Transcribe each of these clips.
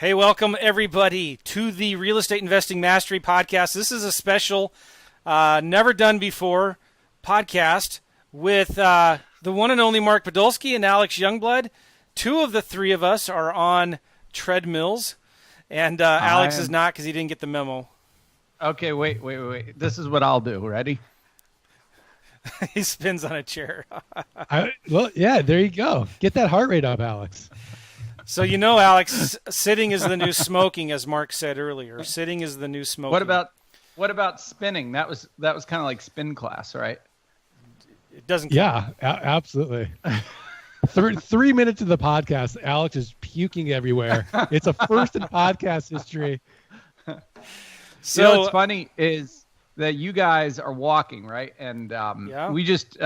Hey, welcome everybody to the Real Estate Investing Mastery Podcast. This is a special, never done before podcast with the one and only Mark Podolsky and Alex Youngblood. Two of the three of us are on treadmills, and Alex is not because he didn't get the memo. Okay, wait. This is what I'll do. Ready? He spins on a chair. Yeah, there you go. Get that heart rate up, Alex. So Alex, sitting is the new smoking, as Mark said earlier. Sitting is the new smoking. What about spinning? That was kind of like spin class, right? It doesn't. Yeah, absolutely. 3 minutes of the podcast, Alex is puking everywhere. It's a first in podcast history. So what's funny is that you guys are walking, right? And we just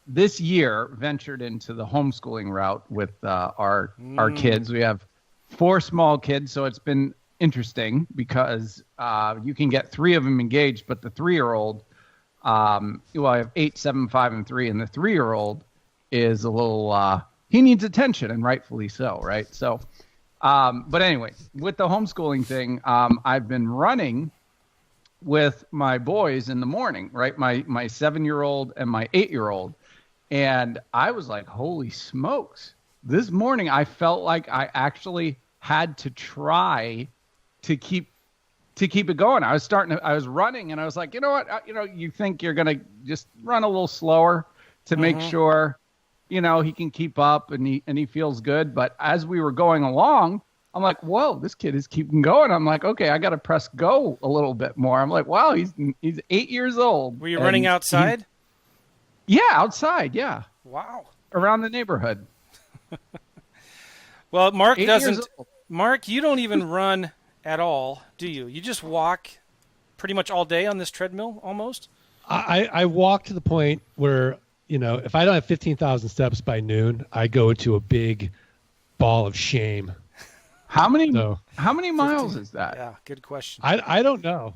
this year ventured into the homeschooling route with our kids. We have 4 small kids, so it's been interesting because you can get 3 of them engaged, but the 3-year-old, I have 8, 7, 5, and 3, and the 3-year-old is a little he needs attention, and rightfully so, right? So, but anyway, with the homeschooling thing, I've been running with my boys in the morning, right? My 7-year-old and my 8-year-old. And I was like, holy smokes. This morning, I felt like I actually had to try to keep it going. I was running, and I was like, you know what? You think you're going to just run a little slower to make sure, he can keep up and he feels good. But as we were going along, I'm like, whoa, this kid is keeping going. I'm like, okay, I got to press go a little bit more. I'm like, wow, he's 8 years old. Were you running outside? Yeah, outside, yeah. Wow. Around the neighborhood. Well, Mark doesn't. Mark, you don't even run at all, do you? You just walk pretty much all day on this treadmill, almost? I walk to the point where, if I don't have 15,000 steps by noon, I go into a big ball of shame. How many miles is that? Yeah, good question. I don't know.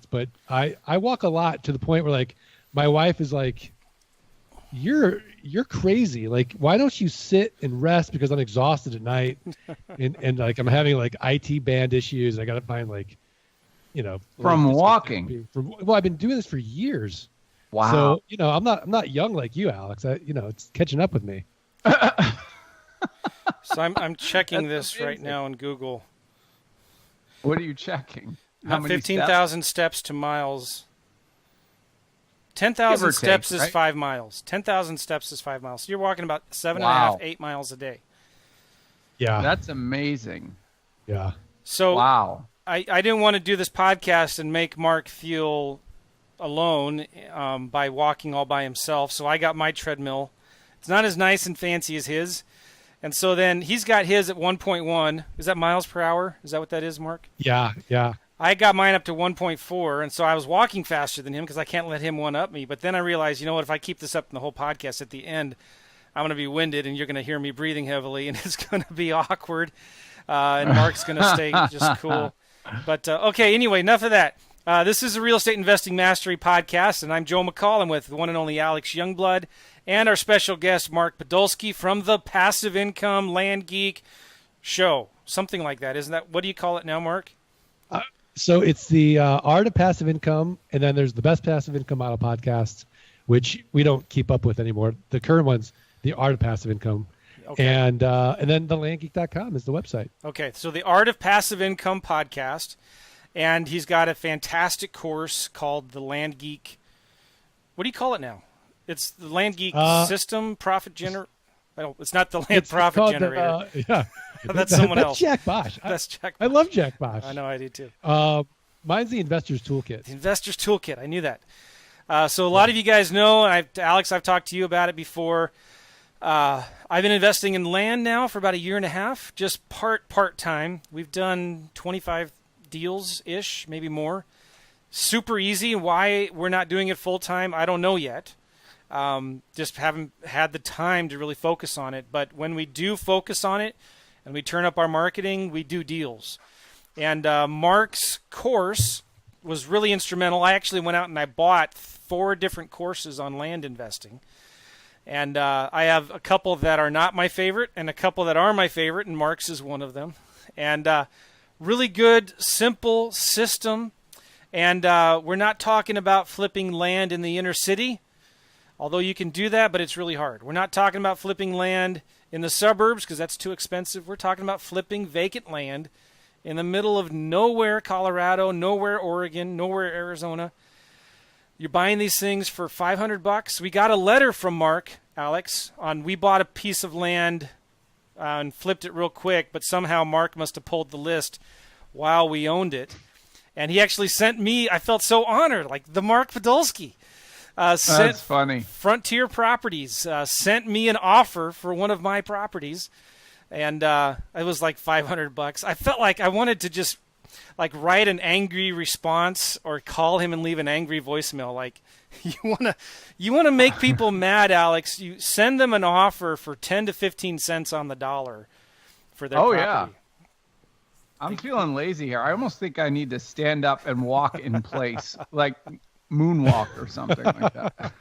But I walk a lot to the point where, like, my wife is like, You're crazy. Like, why don't you sit and rest? Because I'm exhausted at night, and like I'm having like IT band issues. I got to find from walking. I've been doing this for years. Wow. So I'm not young like you, Alex. It's catching up with me. So I'm checking this right now on Google. What are you checking? How many 15,000 steps to miles. 10,000 steps is 5 miles. 10,000 steps is 5 miles. So you're walking about 7.5, 8 miles a day. Yeah. That's amazing. Yeah. So wow. I didn't want to do this podcast and make Mark feel alone by walking all by himself. So I got my treadmill. It's not as nice and fancy as his. And so then he's got his at 1.1. Is that miles per hour? Is that what that is, Mark? Yeah. I got mine up to 1.4, and so I was walking faster than him because I can't let him one-up me. But then I realized, if I keep this up in the whole podcast, at the end, I'm going to be winded, and you're going to hear me breathing heavily, and it's going to be awkward, and Mark's going to stay just cool. But, okay, anyway, enough of that. This is the Real Estate Investing Mastery Podcast, and I'm Joe McCall. I'm with the one and only Alex Youngblood and our special guest, Mark Podolsky, from the Passive Income Land Geek show. Something like that, isn't that? What do you call it now, Mark? So it's the Art of Passive Income, and then there's the Best Passive Income Model podcast, which we don't keep up with anymore. The current one's the Art of Passive Income, and then the landgeek.com is the website. Okay, so the Art of Passive Income podcast, and he's got a fantastic course called the Land Geek. What do you call it now? It's the Land Geek System Profit Generator. It's not the Land Profit Generator. Yeah. That's someone else. Jack Bosch. That's Jack Bosch. I love Jack Bosch. I know, I do too. Mine's the Investors Toolkit. The Investors Toolkit. I knew that. So a lot of you guys know, and Alex, I've talked to you about it before. I've been investing in land now for about 1.5 years, just part-time. We've done 25 deals-ish, maybe more. Super easy. Why we're not doing it full-time, I don't know yet. Just haven't had the time to really focus on it. But when we do focus on it, and we turn up our marketing, we do deals. And Mark's course was really instrumental. I actually went out and I bought 4 different courses on land investing. And I have a couple that are not my favorite and a couple that are my favorite, and Mark's is one of them. And really good, simple system. And we're not talking about flipping land in the inner city, although you can do that, but it's really hard. We're not talking about flipping land in the suburbs because that's too expensive. We're talking about flipping vacant land in the middle of nowhere, Colorado, nowhere, Oregon, nowhere, Arizona. You're buying these things for $500. We got a letter from Mark, Alex, on we bought a piece of land and flipped it real quick, but somehow Mark must have pulled the list while we owned it. And he actually sent me, I felt so honored, like the Mark Podolsky. That's funny. Frontier Properties sent me an offer for one of my properties, and it was like $500. I felt like I wanted to just like write an angry response or call him and leave an angry voicemail. Like you wanna make people mad, Alex. You send them an offer for 10 to 15 cents on the dollar for their property. Yeah. I'm feeling lazy here. I almost think I need to stand up and walk in place, like moonwalk or something like that.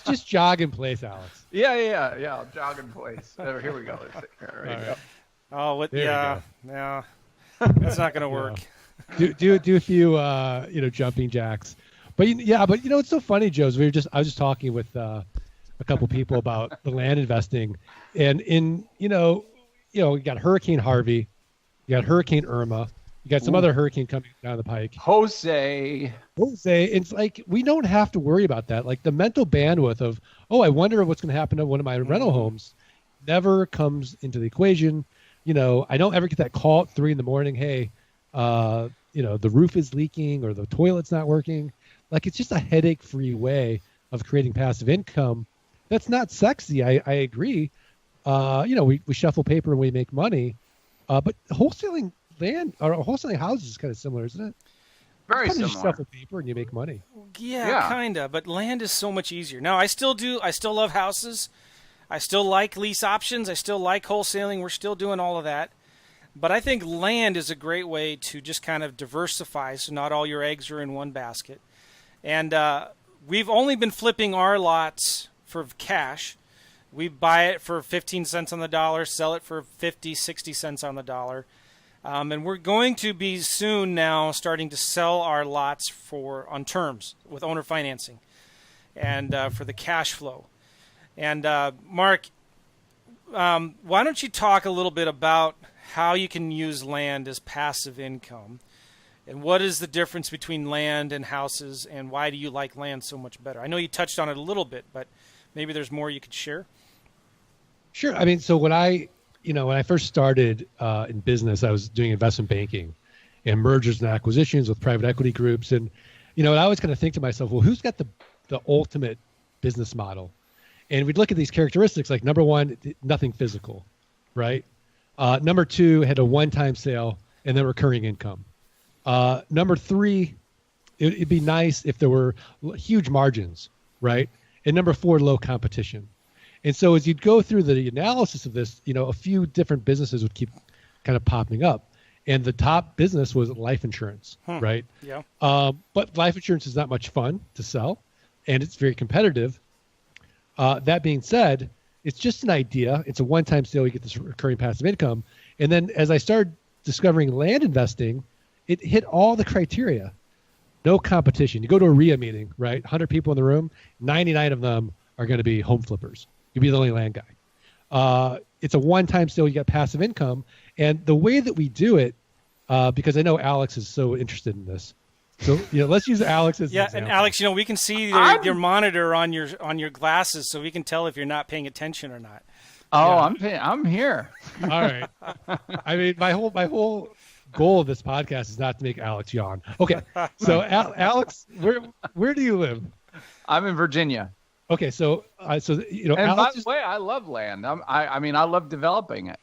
just jog in place, Alex. Yeah. I'll jog in place. Here we go. Right. Oh, what? Yeah. That's not gonna work. Do a few jumping jacks, but it's so funny, Joe. I was just talking with a couple people about the land investing, and you got Hurricane Harvey. You got Hurricane Irma. You got some other hurricane coming down the pike. Jose. It's like we don't have to worry about that. Like the mental bandwidth of, I wonder what's going to happen to one of my rental homes never comes into the equation. I don't ever get that call at 3 a.m. Hey, the roof is leaking or the toilet's not working. Like it's just a headache-free way of creating passive income. That's not sexy. I agree. We shuffle paper and we make money. But wholesaling land or wholesaling houses is kind of similar, isn't it? Very similar. You shuffle paper and you make money. Yeah, kind of. But land is so much easier. Now, I still love houses. I still like lease options. I still like wholesaling. We're still doing all of that. But I think land is a great way to just kind of diversify so not all your eggs are in one basket. And we've only been flipping our lots for cash. We buy it for 15 cents on the dollar, sell it for 50, 60 cents on the dollar. And we're going to be soon now starting to sell our lots on terms with owner financing and for the cash flow. And Mark, why don't you talk a little bit about how you can use land as passive income? And what is the difference between land and houses, and why do you like land so much better? I know you touched on it a little bit, but maybe there's more you could share. Sure. I mean, so when I first started in business, I was doing investment banking and mergers and acquisitions with private equity groups. And, I always kind of think to myself, well, who's got the ultimate business model? And we'd look at these characteristics like number one, nothing physical, right? Number two, had a one-time sale and then recurring income. Number three, it'd be nice if there were huge margins, right? And number four, low competition. And so as you'd go through the analysis of this, a few different businesses would keep kind of popping up. And the top business was life insurance, right? Yeah. But life insurance is not much fun to sell, and it's very competitive. That being said, it's just an idea. It's a one-time sale. You get this recurring passive income. And then as I started discovering land investing, it hit all the criteria. No competition. You go to a RIA meeting, right? 100 people in the room, 99 of them are going to be home flippers. You'll be the only land guy. It's a one-time sale. You get passive income. And the way that we do it, because I know Alex is so interested in this. So, let's use Alex as an example. And Alex, we can see your monitor on your glasses, so we can tell if you're not paying attention or not. Oh, yeah. I'm here. All right. I mean, my whole goal of this podcast is not to make Alex yawn. Okay. So, Alex, where do you live? I'm in Virginia. Okay, so and Alex, by the way, I love land. I love developing it.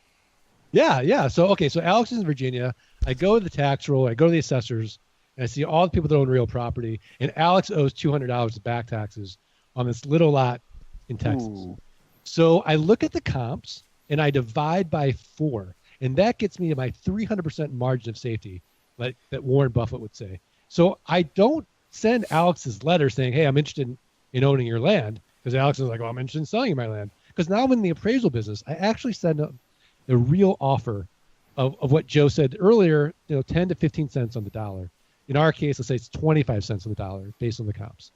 Yeah. So Alex is in Virginia. I go to the tax roll. I go to the assessors, and I see all the people that own real property. And Alex owes $200 of back taxes on this little lot in Texas. Ooh. So I look at the comps and I divide by 4, and that gets me to my 300% margin of safety, like that Warren Buffett would say. So I don't send Alex's letter saying, "Hey, I'm interested in owning your land," because Alex is like, "Well, I'm interested in selling you my land." Because now I'm in the appraisal business. I actually send a real offer of what Joe said earlier, 10 to 15 cents on the dollar. In our case, let's say it's 25 cents on the dollar based on the comps,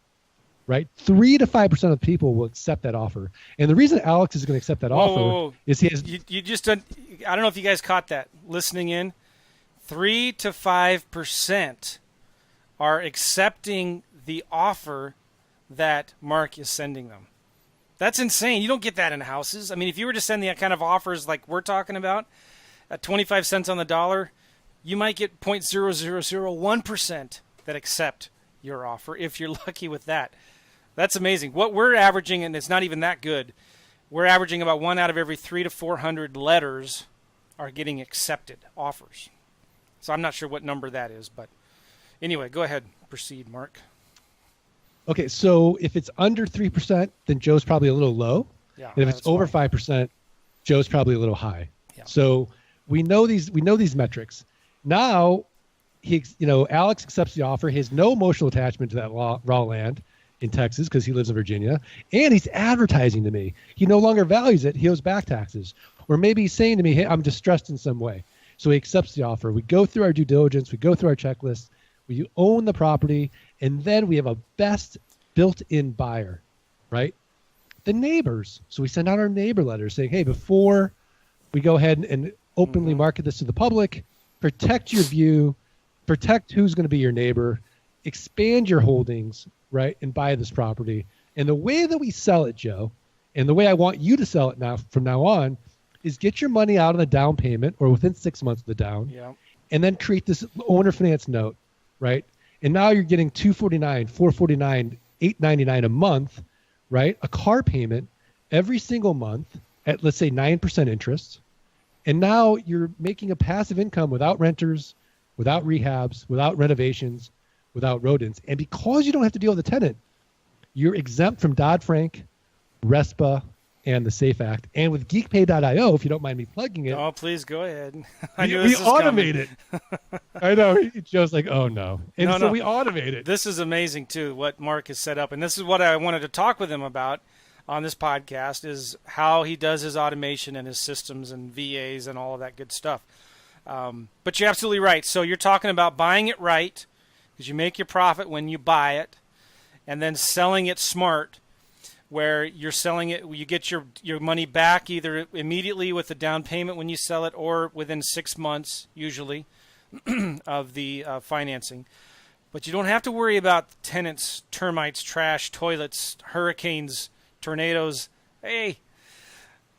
right? 3 to 5% of people will accept that offer. And the reason Alex is going to accept that offer is he has... You just don't... I don't know if you guys caught that listening in. 3 to 5% are accepting the offer that Mark is sending them. That's insane. You don't get that in houses. I mean, if you were to send the kind of offers like we're talking about at 25 cents on the dollar, you might get 0.0001% that accept your offer if you're lucky with that. That's amazing. What we're averaging, and it's not even that good, we're averaging about 1 out of every 300 to 400 letters are getting accepted offers. So I'm not sure what number that is, but anyway, go ahead. Proceed, Mark. Okay, so if it's under 3%, then Joe's probably a little low. Yeah, and if it's over 5%, Joe's probably a little high. Yeah. So we know these metrics. Now, Alex accepts the offer. He has no emotional attachment to that raw land in Texas because he lives in Virginia, and he's advertising to me. He no longer values it. He owes back taxes. Or maybe he's saying to me, hey, I'm distressed in some way. So he accepts the offer. We go through our due diligence. We go through our checklist. We own the property, and then we have a best built-in buyer, right? The neighbors. So we send out our neighbor letters saying, hey, before we go ahead and openly market this to the public, protect your view, protect who's going to be your neighbor, expand your holdings, right, and buy this property. And the way that we sell it, Joe, and the way I want you to sell it now from now on, is get your money out on the down payment or within 6 months of the down, and then create this owner finance note, right? And now you're getting $249, $449, $899 a month, right? A car payment every single month at, let's say, 9% interest. And now you're making a passive income without renters, without rehabs, without renovations, without rodents. And because you don't have to deal with the tenant, you're exempt from Dodd-Frank, RESPA, and the SAFE Act. And with geekpay.io, if you don't mind me plugging it. Oh, please go ahead. We automate it. I know. Joe's like, oh, no. And we automate it. This is amazing, too, what Mark has set up. And this is what I wanted to talk with him about on this podcast, is how he does his automation and his systems and VAs and all of that good stuff. But you're absolutely right. So you're talking about buying it right, because you make your profit when you buy it, and then selling it smart, where you're selling it, you get your money back either immediately with the down payment when you sell it, or within 6 months, usually, of the financing. But you don't have to worry about tenants, termites, trash, toilets, hurricanes, tornadoes. Hey,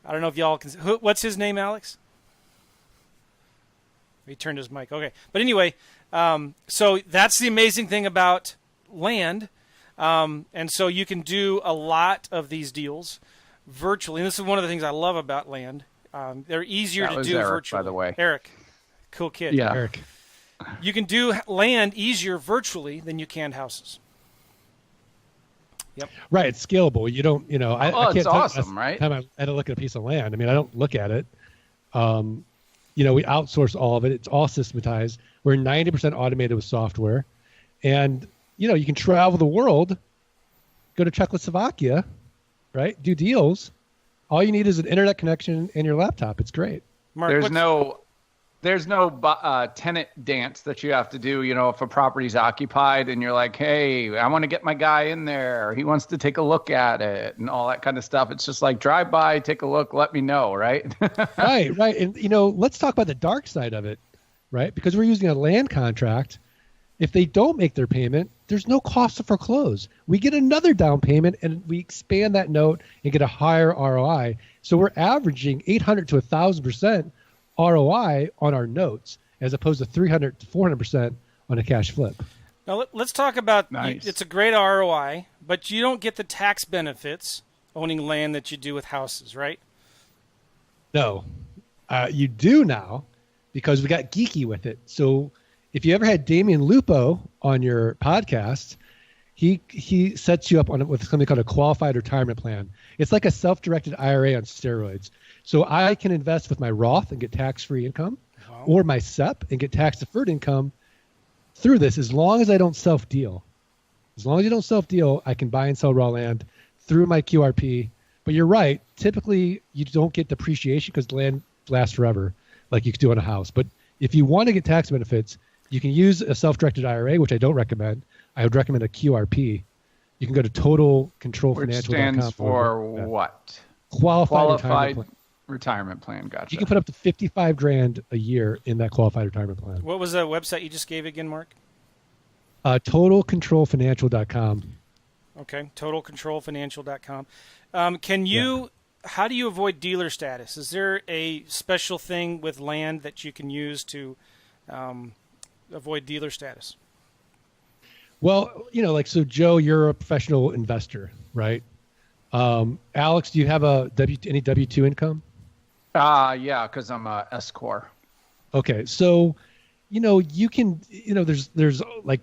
I don't know if y'all can... What's his name, Alex? He turned his mic. Okay. But anyway, so that's the amazing thing about land. And so you can do a lot of these deals virtually. And this is one of the things I love about land. They're easier to do virtually. By the way. Eric. Cool kid. Yeah. Eric. You can do land easier virtually than you can houses. Yep. Right. It's scalable. You don't, I can't it's awesome, right? Time I had to look at a piece of land. I mean, I don't look at it. We outsource all of it. It's all systematized. We're 90% automated with software. And, you can travel the world, go to Czechoslovakia, right? Do deals. All you need is an internet connection and your laptop. It's great. Mark, there's no tenant dance that you have to do, if a property's occupied and you're like, hey, I want to get my guy in there. He wants to take a look at it and all that kind of stuff. It's just like drive by, take a look, let me know, right? Right. And, let's talk about the dark side of it, right? Because we're using a land contract. If they don't make their payment, there's no cost to foreclose. We get another down payment and we expand that note and get a higher ROI. So we're averaging 800 to 1,000% ROI on our notes, as opposed to 300 to 400% on a cash flip. Now let's talk about, nice. It's a great ROI, but you don't get the tax benefits owning land that you do with houses, right? No, you do now, because we got geeky with it. So if you ever had Damian Lupo on your podcast, he sets you up with something called a qualified retirement plan. It's like a self-directed IRA on steroids. So I can invest with my Roth and get tax-free income, or my SEP and get tax-deferred income through this, as long as I don't self-deal. As long as you don't self-deal, I can buy and sell raw land through my QRP. But you're right. Typically, you don't get depreciation because the land lasts forever. like you could do on a house. But if you want to get tax benefits, you can use a self-directed IRA, which I don't recommend. I would recommend a QRP. You can go to totalcontrolfinancial.com. Which stands for what? Qualified retirement plan. Gotcha. You can put up to $55,000 a year in that qualified retirement plan. What was the website you just gave again, Mark? Totalcontrolfinancial.com. Okay, totalcontrolfinancial.com. How do you avoid dealer status? Is there a special thing with land that you can use to avoid dealer status? Well, so Joe, you're a professional investor, right? Alex, do you have any W-2 income? Yeah, because I'm a S Corp. Okay, so you can there's like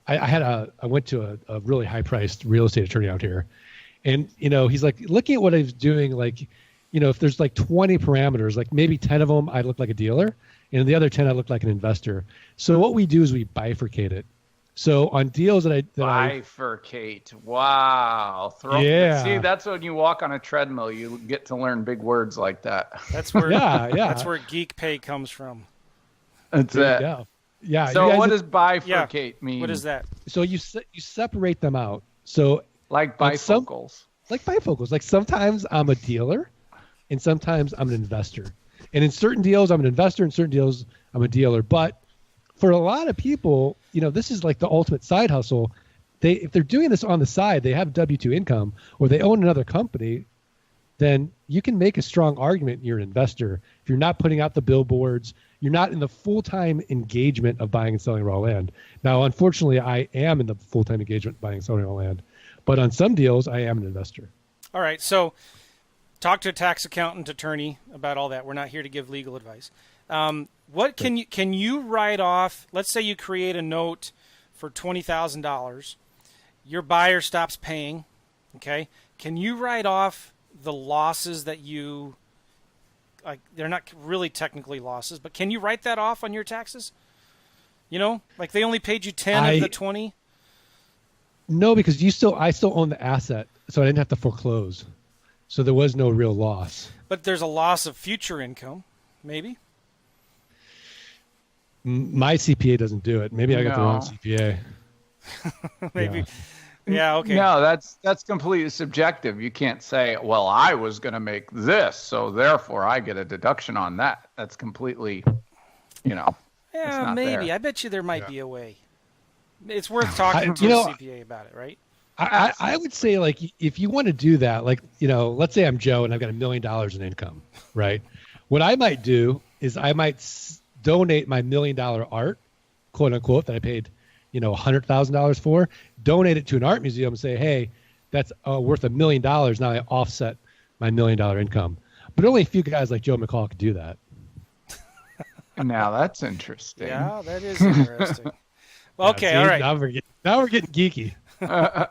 I went to a really high priced real estate attorney out here, and he's like looking at what I was doing, like if there's like 20 parameters, like maybe 10 of them I look like a dealer, and the other 10 I look like an investor. So what we do is we bifurcate it. So on deals bifurcate. Wow. See, that's when you walk on a treadmill. You get to learn big words like that. That's where that's where Geek Pay comes from. That's it. Yeah. So what does bifurcate mean? What is that? So you separate them out. So like bifocals. Like bifocals. Like sometimes I'm a dealer, and sometimes I'm an investor. And in certain deals I'm an investor, in certain deals I'm a dealer. But for a lot of people, this is like the ultimate side hustle. If they're doing this on the side, they have W-2 income, or they own another company, then you can make a strong argument you're an investor. If you're not putting out the billboards, you're not in the full-time engagement of buying and selling raw land. Now, unfortunately, I am in the full-time engagement of buying and selling raw land. But on some deals, I am an investor. All right. So talk to a tax accountant, attorney about all that. We're not here to give legal advice. What can you write off? Let's say you create a note for $20,000. Your buyer stops paying. Okay. Can you write off the losses that you like? They're not really technically losses, but can you write that off on your taxes? Like they only paid you 10 of the 20. No, because I still own the asset, so I didn't have to foreclose. So there was no real loss. But there's a loss of future income, maybe. My CPA doesn't do it. Maybe I got the wrong CPA. Maybe. Yeah, okay. No, that's completely subjective. You can't say, well, I was going to make this, so therefore I get a deduction on that. That's completely, Yeah, maybe. There. I bet you there might be a way. It's worth talking to a CPA about it, right? I would say, like, if you want to do that, like, let's say I'm Joe and I've got $1 million in income, right? What I might do is I might donate my $1 million art, quote unquote, that I paid, $100,000 for, donate it to an art museum and say, hey, that's worth $1 million. Now I offset my $1 million income. But only a few guys like Joe McCall could do that. Now that's interesting. Yeah, that is interesting. Well, okay, all right. Now we're getting geeky. But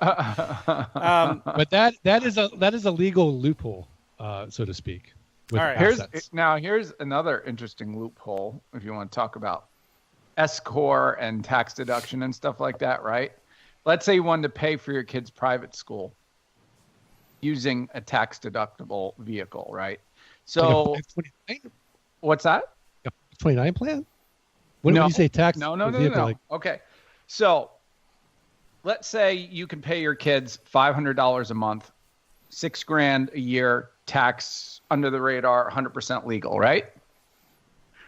that is a legal loophole, so to speak. All right. Here's another interesting loophole if you want to talk about S Corp and tax deduction and stuff like that, right? Let's say you wanted to pay for your kid's private school using a tax deductible vehicle, right? So what's that? A 29 plan? When you say tax? No. Okay. So let's say you can pay your kids $500 a month, $6,000 a year, tax under the radar, 100% legal, right?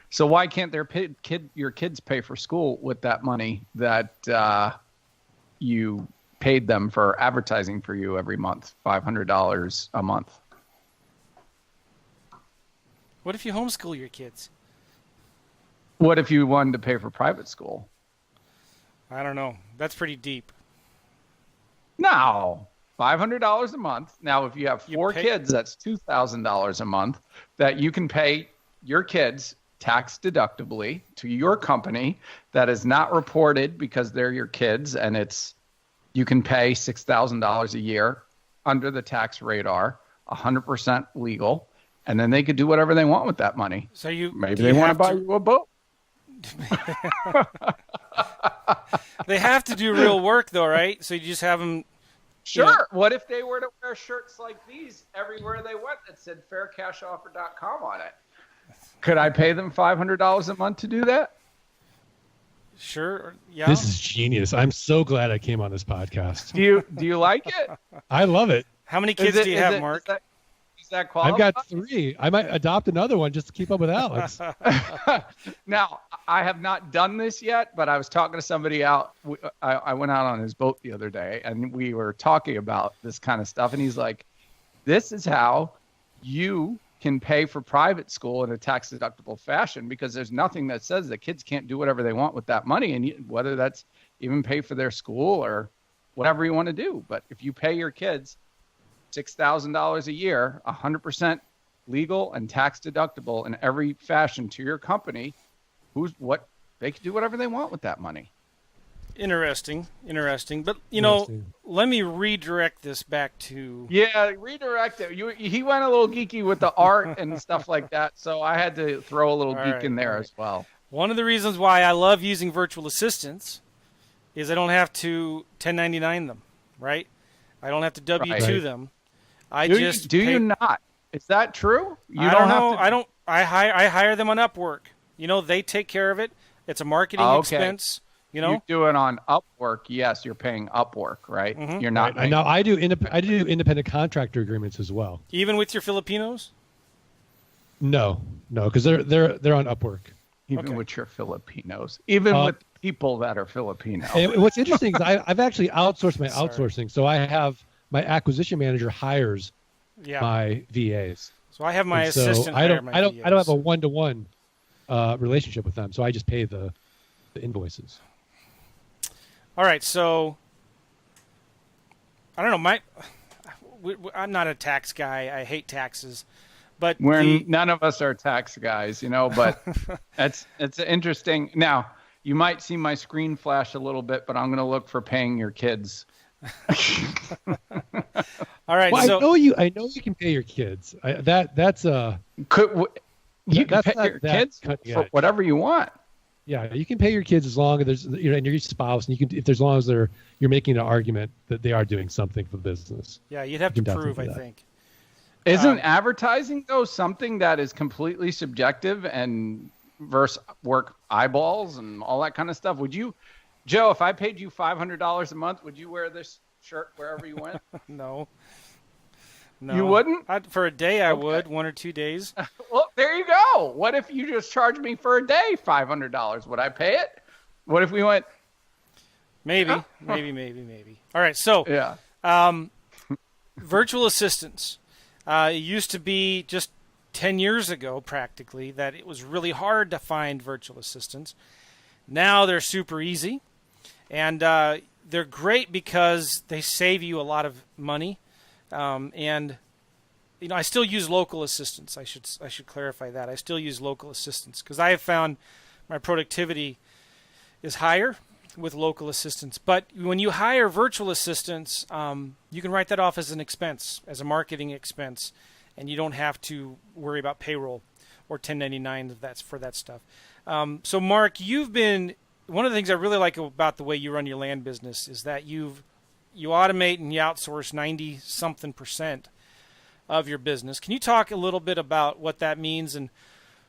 So why can't your kids pay for school with that money that you paid them for advertising for you every month, $500 a month? What if you homeschool your kids? What if you wanted to pay for private school? I don't know. That's pretty deep. No, $500 a month. Now, if you have four kids, that's $2,000 a month that you can pay your kids tax deductibly to your company that is not reported because they're your kids, and you can pay $6,000 a year under the tax radar, 100% legal, and then they could do whatever they want with that money. So maybe they want to buy you a boat. They have to do real work, though, right? So you just have them. Sure. What if they were to wear shirts like these everywhere they went that said faircashoffer.com on it? Could I pay them $500 a month to do that? Sure. Yeah. This is genius. I'm so glad I came on this podcast. Do you like it? I love it. How many kids do you have, Mark? Is that qualified? I've got 3. I might adopt another one just to keep up with Alex. Now, I have not done this yet, but I was talking to somebody out. I went out on his boat the other day, and we were talking about this kind of stuff. And he's like, this is how you can pay for private school in a tax-deductible fashion, because there's nothing that says that kids can't do whatever they want with that money, and whether that's even pay for their school or whatever you want to do. But if you pay your kids $6,000 a year, 100% legal and tax-deductible in every fashion to your company, they can do whatever they want with that money. Interesting. But, let me redirect this back to... Yeah, redirect it. He went a little geeky with the art and stuff like that, so I had to throw a little geek in there as well. One of the reasons why I love using virtual assistants is I don't have to 1099 them, right? I don't have to W-2 them. Do you not? Is that true? I don't know. I hire them on Upwork. They take care of it. It's a marketing expense. You do it on Upwork. Yes, you're paying Upwork, right? Mm-hmm. You're not. Right. Now I do independent contractor agreements as well. Even with your Filipinos? No, because they're on Upwork. Even with your Filipinos, with people that are Filipino. And what's interesting is I've actually outsourced my outsourcing. So I have my acquisition manager hires my VAs. So I have my assistant. I don't have a one-to-one relationship with them. So I just pay the invoices. All right, so I don't know. I'm not a tax guy. I hate taxes, but none of us are tax guys, But it's interesting. Now you might see my screen flash a little bit, but I'm going to look for paying your kids. All right. Well, so I know you can pay your kids. You can pay your kids for whatever you want. Yeah, you can pay your kids as long as and your spouse, and you can as long as you're making an argument that they are doing something for the business. Yeah, you'd have to prove, I think. Isn't advertising though something that is completely subjective and versus work eyeballs and all that kind of stuff? Would you, Joe, if I paid you $500 a month, would you wear this shirt wherever you went? No. You wouldn't? For a day, I would. 1 or 2 days. Well, there you go. What if you just charged me for a day $500? Would I pay it? What if we went? Maybe. All right. So, virtual assistants. It used to be just 10 years ago, practically, that it was really hard to find virtual assistants. Now they're super easy, and they're great because they save you a lot of money. And I still use local assistants. I should clarify that. I still use local assistants because I have found my productivity is higher with local assistants. But when you hire virtual assistants, you can write that off as an expense, as a marketing expense, and you don't have to worry about payroll or 1099 for that stuff. So Mark, one of the things I really like about the way you run your land business is that you automate and you outsource 90-something% of your business. Can you talk a little bit about what that means and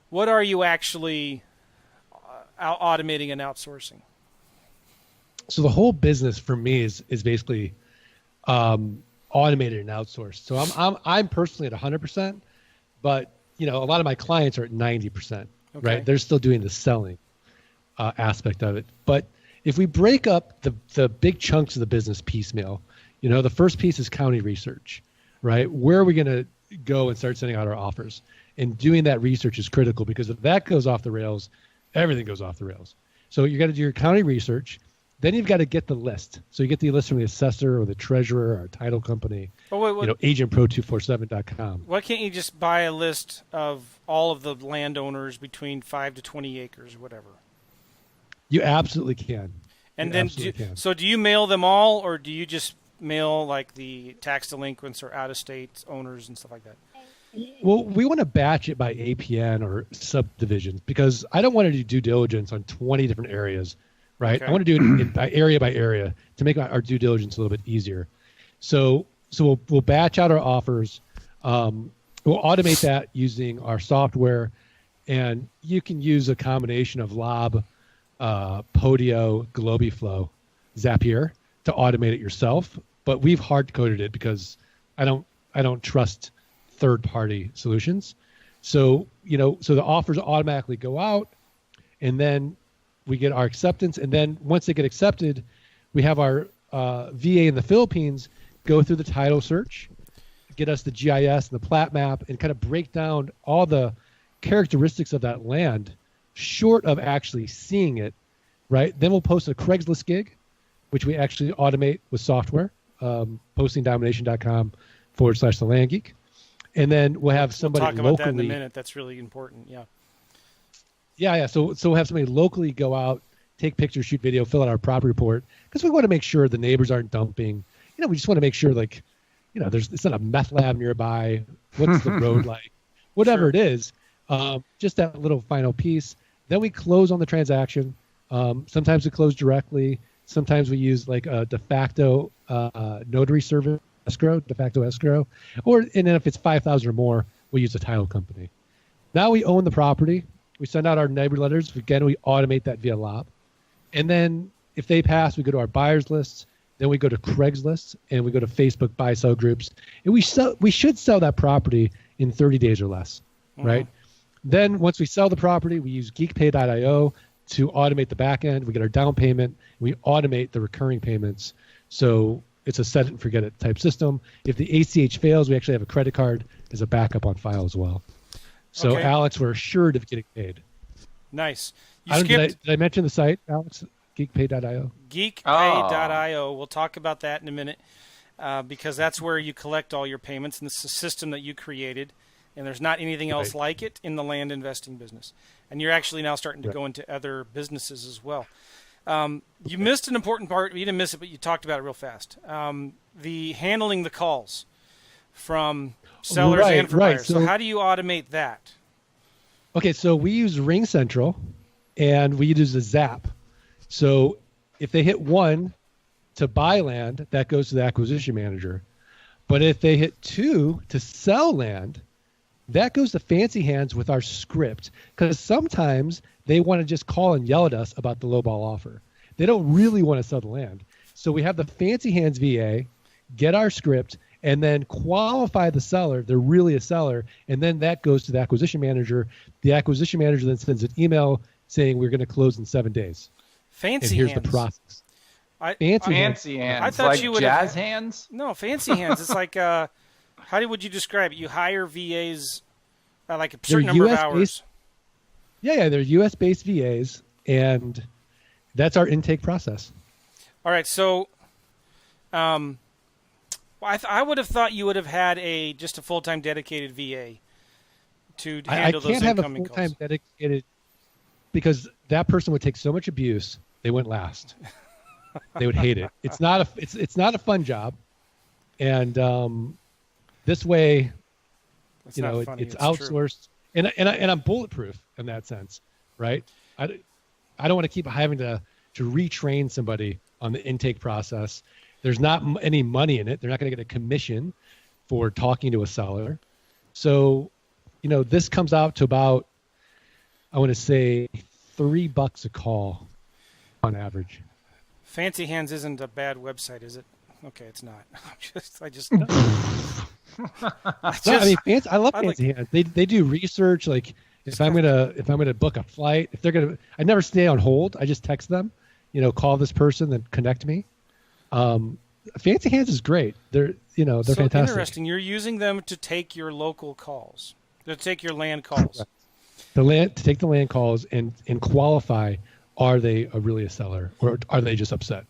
what are you actually automating and outsourcing? So the whole business for me is basically automated and outsourced. So I'm personally at 100%, but a lot of my clients are at 90%. Okay. Right? They're still doing the selling aspect of it, but if we break up the big chunks of the business piecemeal, the first piece is county research, right? Where are we going to go and start sending out our offers? And doing that research is critical because if that goes off the rails, everything goes off the rails. So you got to do your county research. Then you've got to get the list. So you get the list from the assessor or the treasurer or title company, agentpro247.com. Why can't you just buy a list of all of the landowners between 5 to 20 acres or whatever? You absolutely can. And then, so do you mail them all, or do you just mail like the tax delinquents or out-of-state owners and stuff like that? Well, we want to batch it by APN or subdivisions because I don't want to do due diligence on 20 different areas, right? Okay. I want to do it by area to make our due diligence a little bit easier. So we'll batch out our offers. We'll automate that using our software. And you can use a combination of Lob, Podio, Globiflow, Zapier to automate it yourself. But we've hard coded it because I don't trust third-party solutions. So, so the offers automatically go out, and then we get our acceptance. And then once they get accepted, we have our VA in the Philippines go through the title search, get us the GIS and the plat map, and kind of break down all the characteristics of that land short of actually seeing it, right? Then we'll post a Craigslist gig, which we actually automate with software, postingdomination.com/the land geek. And then we'll have somebody locally. We'll talk about that in a minute. That's really important. Yeah. Yeah. So we'll have somebody locally go out, take pictures, shoot video, fill out our property report, because we want to make sure the neighbors aren't dumping. We just want to make sure, it's not a meth lab nearby. What's the road like? Whatever it is, just that little final piece. Then we close on the transaction. Sometimes we close directly. Sometimes we use like a de facto notary service de facto escrow, and then if it's 5,000 or more, we use a title company. Now we own the property. We send out our neighbor letters. Again, we automate that via Lob. And then if they pass, we go to our buyers lists. Then we go to Craigslist, and we go to Facebook buy-sell groups. And we should sell that property in 30 days or less, right? Then once we sell the property, we use geekpay.io to automate the back end. We get our down payment. We automate the recurring payments. So it's a set it and forget it type system. If the ACH fails, we actually have a credit card as a backup on file as well. So Alex, we're assured of getting paid. Nice. Did I mention the site, Alex? Geekpay.io. Geekpay.io. We'll talk about that in a minute because that's where you collect all your payments, and it's a system that you created, and there's not anything else like it in the land investing business. And you're actually now starting to go into other businesses as well. You missed an important part. You didn't miss it, but you talked about it real fast. The handling the calls from sellers and from buyers. So how do you automate that? Okay, so we use Ring Central, and we use a Zap. So if they hit 1 to buy land, that goes to the acquisition manager. But if they hit 2 to sell land, that goes to Fancy Hands with our script, because sometimes they want to just call and yell at us about the lowball offer. They don't really want to sell the land. So we have the Fancy Hands VA get our script and then qualify the seller. They're really a seller. And then that goes to the acquisition manager. The acquisition manager then sends an email saying we're going to close in 7 days. Fancy Here's Hands. the process. Fancy hands. I thought like you would jazz hands? No, Fancy Hands. It's like, how would you describe it? You hire VAs like a certain number of hours. Yeah, they're U.S.-based VAs, and that's our intake process. All right, so I would have thought you would have had just a full-time dedicated VA to handle those incoming calls. I can't have a full-time dedicated because that person would take so much abuse, they wouldn't last. They would hate it. It's not a fun job, and this way, it's outsourced, and I'm bulletproof in that sense, right? I don't want to keep having to retrain somebody on the intake process. There's not any money in it. They're not going to get a commission for talking to a seller. So, this comes out to about, I want to say, $3 a call on average. Fancy Hands isn't a bad website, is it? Okay, it's not. I love Fancy Hands. They do research. Like if I'm gonna book a flight, I never stay on hold. I just text them, call this person, then connect me. Fancy Hands is great. They're fantastic. Interesting. You're using them to take your local calls, to take your land calls. To take the land calls and qualify. Are they really a seller, or are they just upset?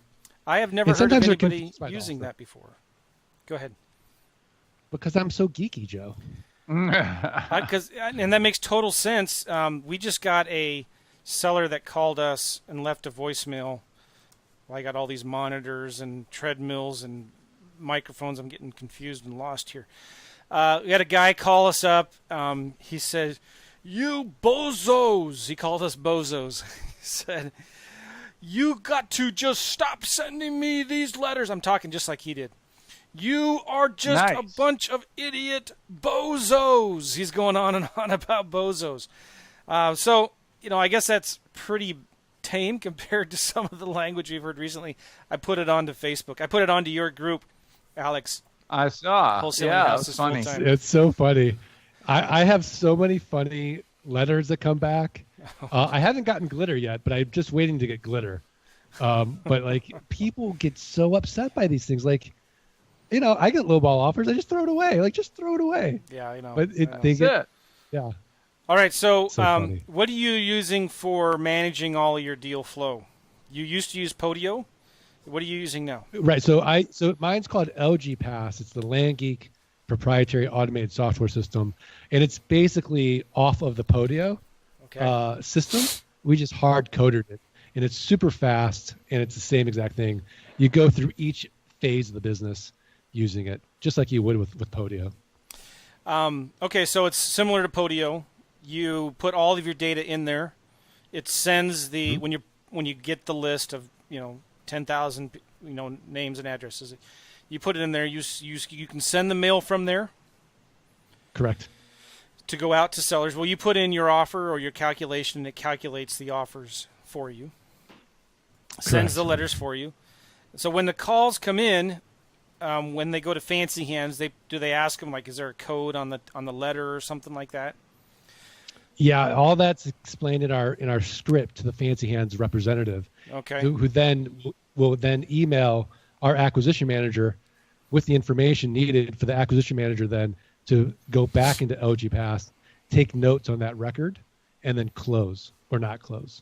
I have never heard of anybody using that before. Go ahead. Because I'm so geeky, Joe. And that makes total sense. We just got a seller that called us and left a voicemail. Well, I got all these monitors and treadmills and microphones. I'm getting confused and lost here. We had a guy call us up. He said, "You bozos." He called us bozos. He said, "You got to just stop sending me these letters." I'm talking just like he did. "You are just a bunch of idiot bozos." He's going on and on about bozos. So, I guess that's pretty tame compared to some of the language we've heard recently. I put it onto Facebook. I put it onto your group, Alex. I saw. Yeah, it's funny. It's so funny. I have so many funny letters that come back. I haven't gotten glitter yet, but I'm just waiting to get glitter. But like people get so upset by these things. Like, I get lowball offers. I just throw it away. Like, just throw it away. Yeah, I know. But yeah. All right. So what are you using for managing all of your deal flow? You used to use Podio. What are you using now? Right. So mine's called LG Pass. It's the Land Geek proprietary automated software system, and it's basically off of the Podio system. We just hard coded it, and it's super fast, and it's the same exact thing. You go through each phase of the business using it, just like you would with Podio. Okay, so it's similar to Podio. You put all of your data in there. It sends the when you get the list of 10,000 names and addresses. You put it in there. You can send the mail from there. Correct. To go out to sellers. Well, you put in your offer or your calculation, and it calculates the offers for you. Sends the letters for you. So when the calls come in, when they go to Fancy Hands, do they ask them, like, is there a code on the letter or something like that? Yeah, all that's explained in our script to the Fancy Hands representative. Okay. Who then will email our acquisition manager with the information needed for the acquisition manager then to go back into LG Pass, take notes on that record, and then close or not close.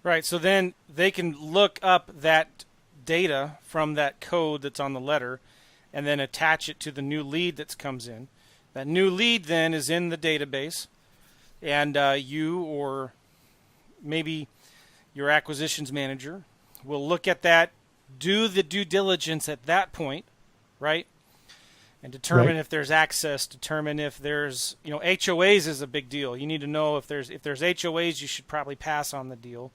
Right. So then they can look up that data from that code that's on the letter and then attach it to the new lead that comes in. That new lead then is in the database, and you or maybe your acquisitions manager will look at that, do the due diligence at that point, right? And determine if there's access, determine if there's, HOAs is a big deal. You need to know if there's HOAs, you should probably pass on the deal.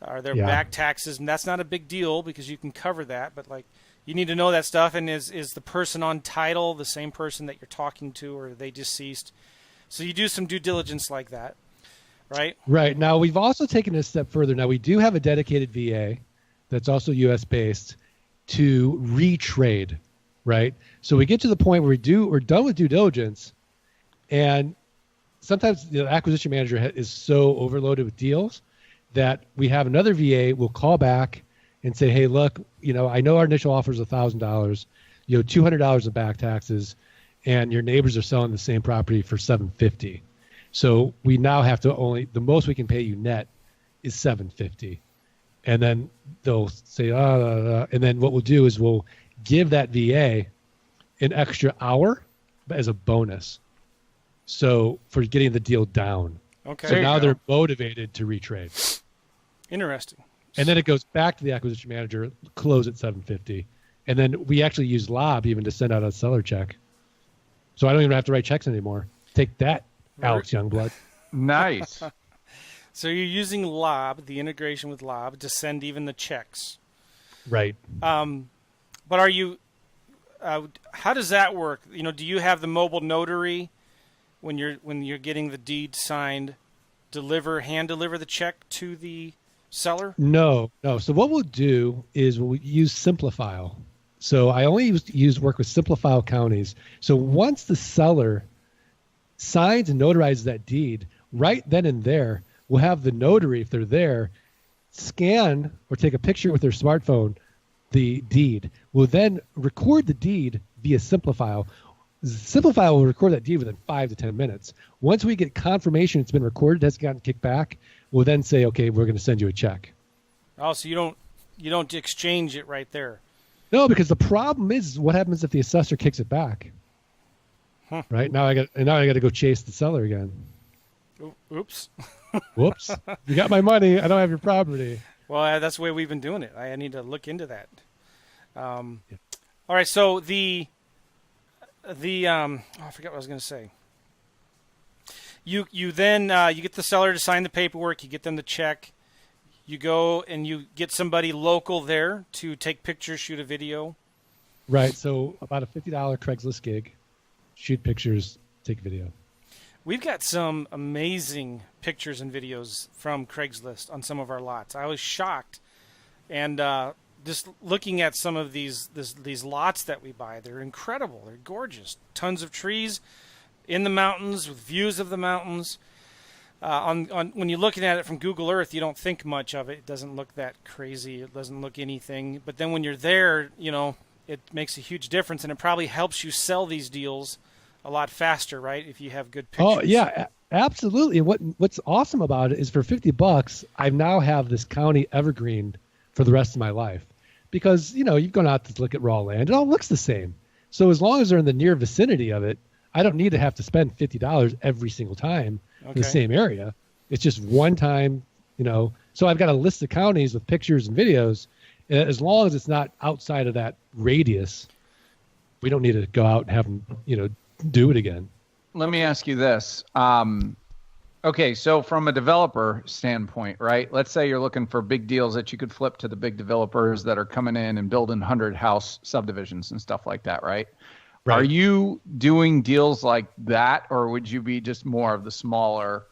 Are there back taxes? And that's not a big deal because you can cover that, but you need to know that stuff. And is the person on title the same person that you're talking to, or are they deceased? So you do some due diligence like that, right? Right. Now, we've also taken it a step further. Now, we do have a dedicated VA that's also U.S.-based to retrade, right? So we get to the point where we're done with due diligence, and sometimes the acquisition manager is so overloaded with deals that we have another VA will call back and say, hey, look, I know our initial offer is $1,000, $200 in back taxes, and your neighbors are selling the same property for $750. So we now have to the most we can pay you net is $750. And then they'll say, and then what we'll do is we'll give that VA an extra hour as a bonus. So for getting the deal down. Okay. So now they're motivated to retrade. Interesting. And then it goes back to the acquisition manager, close at $750. And then we actually use Lob even to send out a seller check. So I don't even have to write checks anymore. Take that, Alex Youngblood. Nice. So you're using Lob, the integration with Lob, to send even the checks. Right. But are you? How does that work? Do you have the mobile notary when you're getting the deed signed? Hand deliver the check to the seller? No. So what we'll do is we'll use Simplifile. So I only work with Simplifile counties. So once the seller signs and notarizes that deed, right then and there, we'll have the notary, if they're there, scan or take a picture with their smartphone, the deed. We'll then record the deed via Simplifile. Simplifile will record that deed within 5 to 10 minutes. Once we get confirmation it's been recorded, hasn't gotten kicked back, we'll then say, okay, we're going to send you a check. Oh, so you don't exchange it right there. No, because the problem is what happens if the assessor kicks it back? Right? Now I got to go chase the seller again. Oops. Whoops. You got my money. I don't have your property. Well, that's the way we've been doing it. I need to look into that. All right. So I forget what I was going to say. You then you get the seller to sign the paperwork. You get them the check. You go and you get somebody local there to take pictures, shoot a video. Right. So about a $50 Craigslist gig. Shoot pictures, take video. we've got some amazing pictures and videos from Craigslist on some of our lots. I was shocked, and just looking at some of these lots that we buy, they're incredible. They're gorgeous. Tons of trees in the mountains with views of the mountains. When you're looking at it from Google Earth, you don't think much of it. It doesn't look that crazy. It doesn't look anything. But then when you're there, it makes a huge difference, and it probably helps you sell these deals a lot faster, right? If you have good pictures. Oh yeah, absolutely. And what's awesome about it is for $50, I now have this county evergreen for the rest of my life, because you've gone out to look at raw land. It all looks the same. So as long as they're in the near vicinity of it, I don't need to have to spend $50 every single time. In the same area. It's just one time, so I've got a list of counties with pictures and videos. As long as it's not outside of that radius, we don't need to go out and have them, do it again. Let me ask you this. Okay, so from a developer standpoint, right? Let's say you're looking for big deals that you could flip to the big developers that are coming in and building 100-house subdivisions and stuff like that, right? Right. Are you doing deals like that, or would you be just more of the smaller,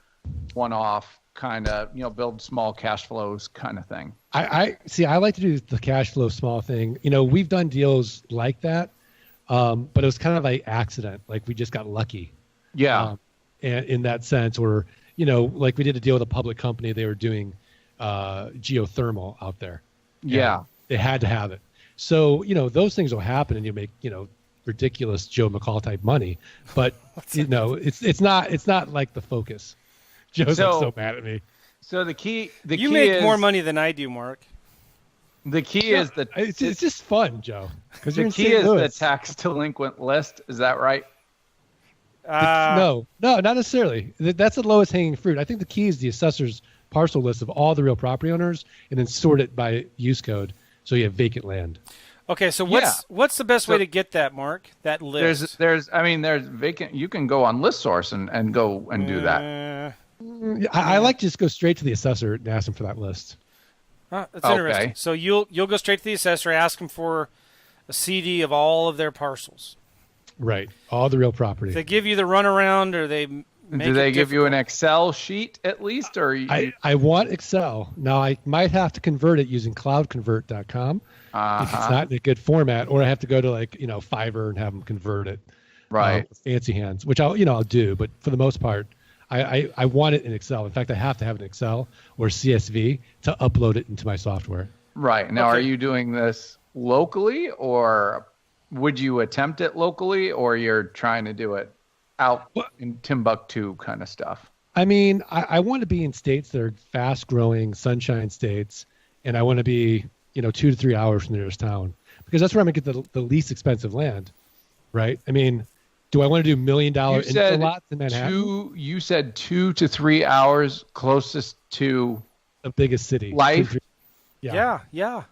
one-off kind of, build small cash flows kind of thing? I like to do the cash flow small thing. We've done deals like that, but it was kind of like accident. Like we just got lucky. Yeah. And in that sense, or like we did a deal with a public company. They were doing geothermal out there. Yeah. They had to have it. So those things will happen, and you make ridiculous Joe McCall type money, but it's not like the focus. Joe's so mad at me. So the key you make is, more money than I do, Mark. The key is it's just fun, Joe. Because the key is the tax delinquent list. Is that right? No, not necessarily. That's the lowest hanging fruit. I think the key is the assessor's parcel list of all the real property owners, and then sort it by use code, so you have vacant land. Okay, so what's the best way to get that, Mark? That list? There's vacant. You can go on ListSource and go and do that. I like to just go straight to the assessor and ask him for that list. That's interesting. So you'll go straight to the assessor, ask him for a CD of all of their parcels. Right, all the real property. They give you the runaround, or they do they give you an Excel sheet at least, or I want Excel. Now I might have to convert it using cloudconvert.com. If it's not in a good format, or I have to go to Fiverr and have them convert it. Right. Fancy hands, which I'll do, but for the most part, I want it in Excel. In fact, I have to have an Excel or CSV to upload it into my software. Right. Now, Are you doing this locally, or would you attempt it locally, or you're trying to do it out in Timbuktu kind of stuff? I mean, I want to be in states that are fast growing sunshine states, and I want to be 2 to 3 hours from the nearest town, because that's where I'm going to get the least expensive land, right? I mean, do I want to do $1 million infill lots in Manhattan? You said 2 to 3 hours closest to the biggest city. Life? Yeah.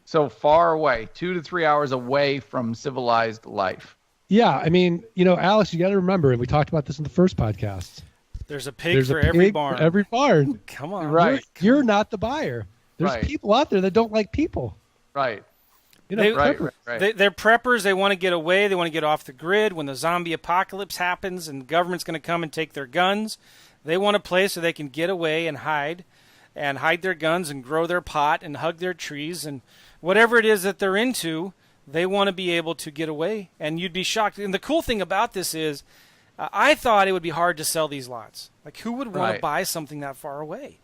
So far away, 2 to 3 hours away from civilized life. Yeah, I mean, Alex, you got to remember, and we talked about this in the first podcast. There's a pig for every barn. For every barn. Come on. Right. You're not the buyer. There's people out there that don't like people. Right. They're preppers. They want to get away. They want to get off the grid. When the zombie apocalypse happens and the government's going to come and take their guns, they want a place so they can get away and hide their guns and grow their pot and hug their trees and whatever it is that they're into. They want to be able to get away, and you'd be shocked. And the cool thing about this is, I thought it would be hard to sell these lots. Like, who would want to buy something that far away?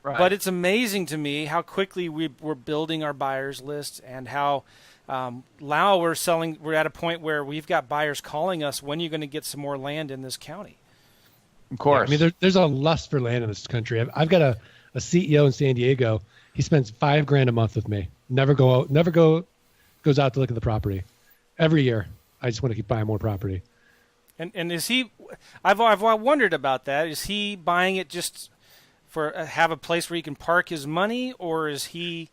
Right. But it's amazing to me how quickly we're building our buyers list, and how now we're at a point where we've got buyers calling us, when are you going to get some more land in this county? Of course. Yeah, I mean, there's a lust for land in this country. I've got a CEO in San Diego. He spends $5,000 a month with me. Never goes out to look at the property. Every year, I just want to keep buying more property. And is he? I've wondered about that. Is he buying it just for have a place where he can park his money, or is he?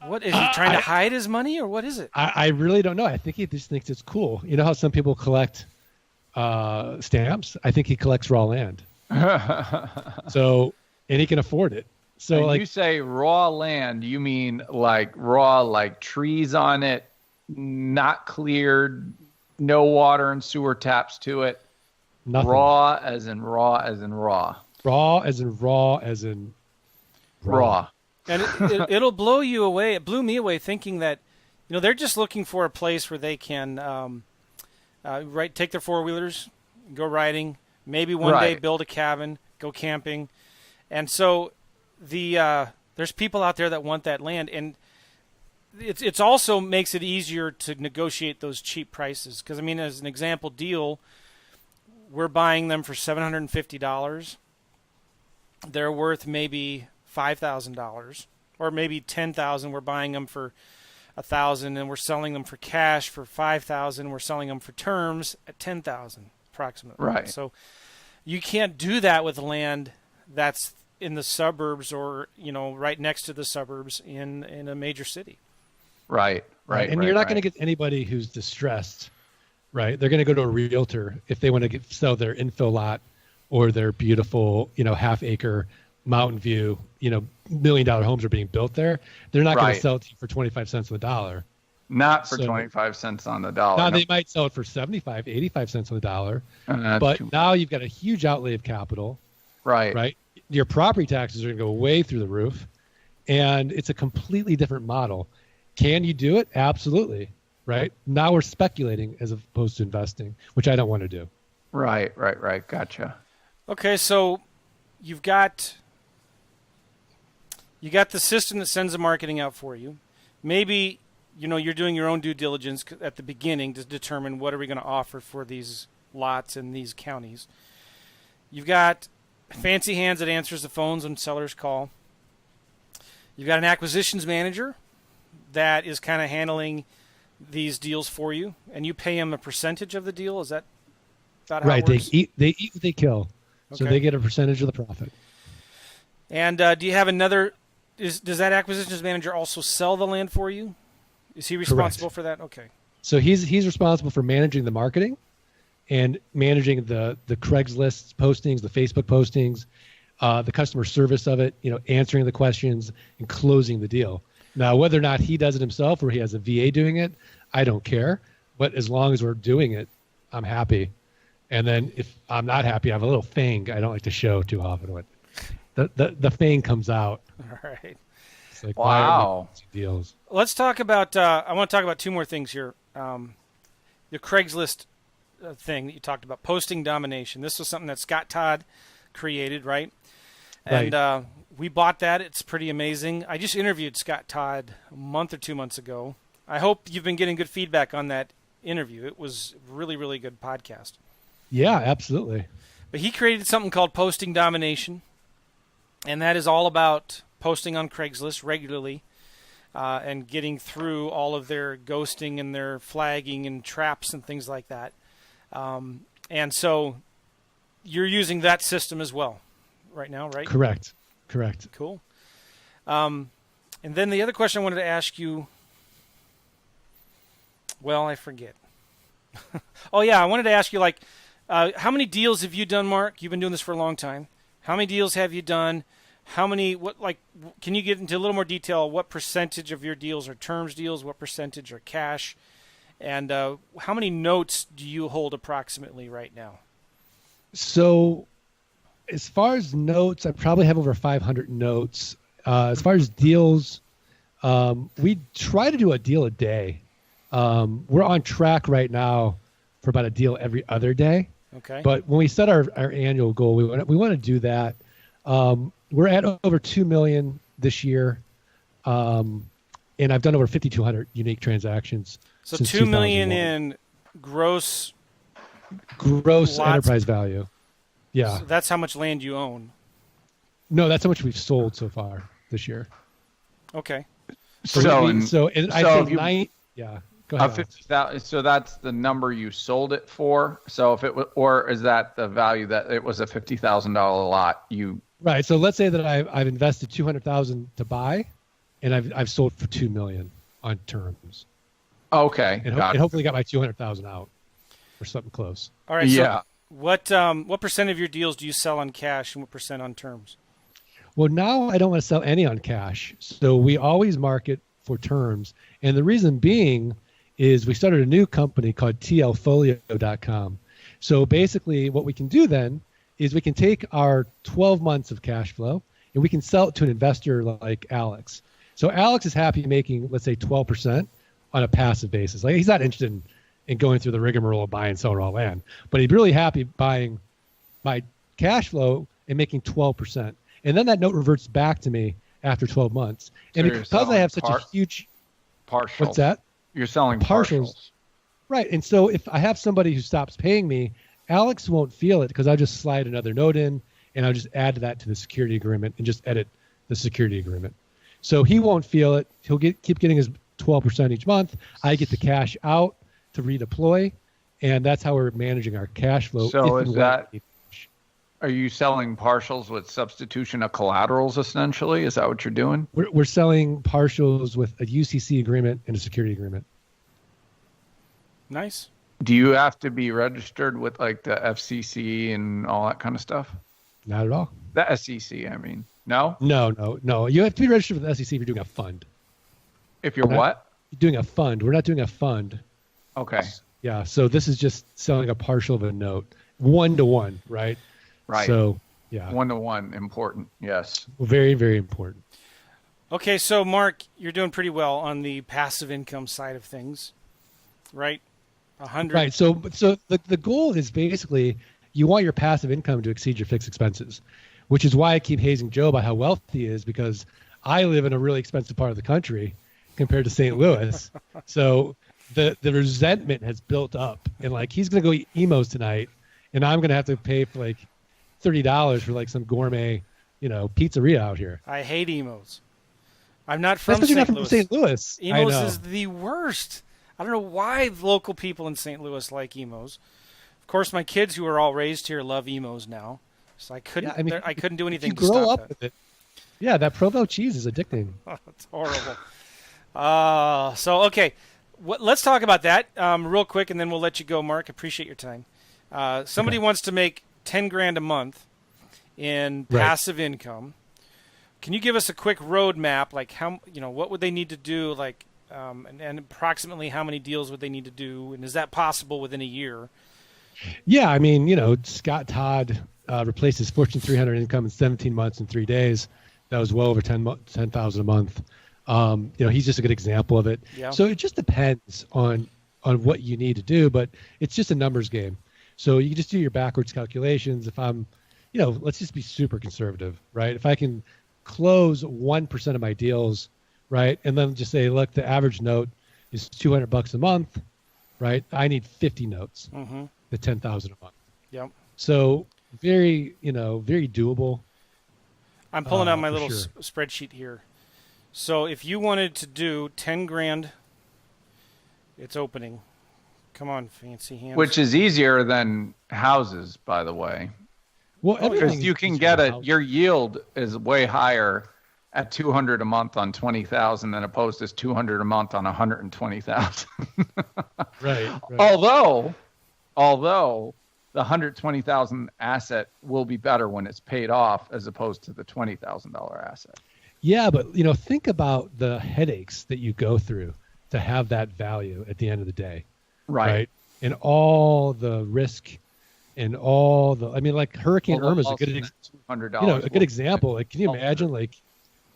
What is he trying to hide his money, or what is it? I really don't know. I think he just thinks it's cool. You know how some people collect stamps? I think he collects raw land. And he can afford it. So when you say raw land, you mean like raw, like trees on it, not cleared, no water and sewer taps to it. Nothing. Raw as in raw as in raw. Raw as in raw as in raw. And it'll blow you away. It blew me away thinking that, they're just looking for a place where they can take their four-wheelers, go riding, maybe one day build a cabin, go camping. And so there's people out there that want that land, and it's also makes it easier to negotiate those cheap prices. Because, as an example deal, we're buying them for $750. They're worth maybe $5,000, or maybe $10,000. We're buying them for $1,000, and we're selling them for cash for $5,000. We're selling them for terms at $10,000 approximately. Right. So you can't do that with land that's in the suburbs or right next to the suburbs in a major city. Right. And you're not going to get anybody who's distressed, right? They're going to go to a realtor if they want to sell their infill lot or their beautiful, half-acre Mountain View, $1 million homes are being built there. They're not going to sell it to you for 25 cents on the dollar. Not for 25 cents on the dollar. Now, they might sell it for 75, 85 cents on the dollar. But now you've got a huge outlay of capital. Right. Your property taxes are going to go way through the roof. And it's a completely different model. Can you do it? Absolutely. Right. Now we're speculating as opposed to investing, which I don't want to do. Right. Gotcha. Okay, so you've got the system that sends the marketing out for you. Maybe, you're doing your own due diligence at the beginning to determine what are we going to offer for these lots in these counties. You've got fancy hands that answers the phones when sellers call. You've got an acquisitions manager that is kind of handling these deals for you, and you pay them a percentage of the deal. Is that about how it works? They eat what they kill, so they get a percentage of the profit. And do you have another? Does that acquisitions manager also sell the land for you? Is he responsible for that? Okay. So he's responsible for managing the marketing and managing the Craigslist postings, the Facebook postings, the customer service of it, answering the questions and closing the deal. Now, whether or not he does it himself or he has a VA doing it, I don't care. But as long as we're doing it, I'm happy. And then if I'm not happy, I have a little fang I don't like to show too often. The fang comes out. All right. It's like, wow. Deals. Let's talk about, I want to talk about two more things here. The Craigslist thing that you talked about, posting domination. This was something that Scott Todd created, right? And we bought that. It's pretty amazing. I just interviewed Scott Todd a month or 2 months ago. I hope you've been getting good feedback on that interview. It was a really, really good podcast. Yeah, absolutely. But he created something called Posting Domination, and that is all about posting on Craigslist regularly and getting through all of their ghosting and their flagging and traps and things like that. And so you're using that system as well right now, right? Correct. Cool. And then the other question I wanted to ask you, well, I forget. Oh, yeah, I wanted to ask you, how many deals have you done, Mark? You've been doing this for a long time. How many deals have you done? Can you get into a little more detail? What percentage of your deals are terms deals? What percentage are cash? And how many notes do you hold approximately right now? So as far as notes, I probably have over 500 notes. As far as deals, we try to do a deal a day. We're on track right now for about a deal every other day. Okay. But when we set our annual goal, we want to do that. We're at over 2 million this year. And I've done over 5,200 unique transactions. So 2 million in gross enterprise value. Yeah. So that's how much land you own. No, that's how much we've sold so far this year. Okay. So go ahead. 50,000. So that's the number you sold it for. So if it was, or is that the value that it was a $50,000 lot? Right. So let's say that I've invested $200,000 to buy, and I've sold for $2 million on terms. Okay. And hopefully got my $200,000 out or something close. All right. Yeah. So what percent of your deals do you sell on cash and what percent on terms? Well, now I don't want to sell any on cash. So we always market for terms. And the reason being is we started a new company called tlfolio.com. So basically what we can do then is we can take our 12 months of cash flow and we can sell it to an investor like Alex. So Alex is happy making, let's say, 12% on a passive basis. Like, he's not interested in going through the rigmarole of buying and selling raw land, but he's really happy buying my cash flow and making 12%. And then that note reverts back to me after 12 months. So and because I have such a huge partial. What's that? You're selling partials. Right. And so if I have somebody who stops paying me, Alex won't feel it because I'll just slide another note in and I'll just add that to the security agreement and just edit the security agreement. So he won't feel it. He'll keep getting his 12% each month. I get the cash out to redeploy, and that's how we're managing our cash flow. So are you selling partials with substitution of collaterals essentially? Is that what you're doing? We're selling partials with a UCC agreement and a security agreement. Nice. Do you have to be registered with like the FCC and all that kind of stuff? Not at all. The SEC, I mean. No? No. You have to be registered with the SEC if you're doing a fund. If you're what? You're doing a fund. We're not doing a fund. Okay. Yeah. So this is just selling a partial of a note, 1-to-1, right? Right. So yeah. 1-to-1, important. Yes. Very, very important. Okay, so Mark, you're doing pretty well on the passive income side of things, right? 100. Right. So the goal is basically you want your passive income to exceed your fixed expenses, which is why I keep hazing Joe about how wealthy he is, because I live in a really expensive part of the country compared to St. Louis. So the resentment has built up, and like he's going to go eat Emos tonight, and I'm going to have to pay for like $30 for like some gourmet, pizzeria out here. I hate Emos. I'm not from St. St. Louis. Louis. St. Louis. Emos is the worst. I don't know why local people in St. Louis like Emos. Of course, my kids who are all raised here love Emos now, so I couldn't. Yeah, I couldn't do anything. You to grow stop up that. with it. Yeah, that Provo cheese is addicting. Oh, it's horrible. So okay, let's talk about that real quick, and then we'll let you go, Mark. Appreciate your time. Somebody wants to make $10,000 a month in passive income. Can you give us a quick roadmap, like how what would they need to do, like, and approximately how many deals would they need to do, and is that possible within a year? Yeah, I mean, Scott Todd replaced his Fortune 300 income in 17 months and 3 days. That was well over 10,000 a month. He's just a good example of it. Yeah. So it just depends on what you need to do, but it's just a numbers game. So you just do your backwards calculations. If I'm, let's just be super conservative, right? If I can close 1% of my deals, right, and then just say, look, the average note is $200 a month, right? I need 50 notes, the 10,000 a month. Yep. So very, very doable. I'm pulling out my little spreadsheet here. So if you wanted to do $10,000, it's opening. Come on, fancy hands. Which is easier than houses, by the way. Well, because you can get your yield is way higher at $200 a month on 20,000 than opposed to $200 a month on 120,000. Right. Although the 120,000 asset will be better when it's paid off as opposed to the $20,000 asset. Yeah, but think about the headaches that you go through to have that value at the end of the day. Right. And all the risk and like Hurricane Irma is a good example. Like, can you imagine, like,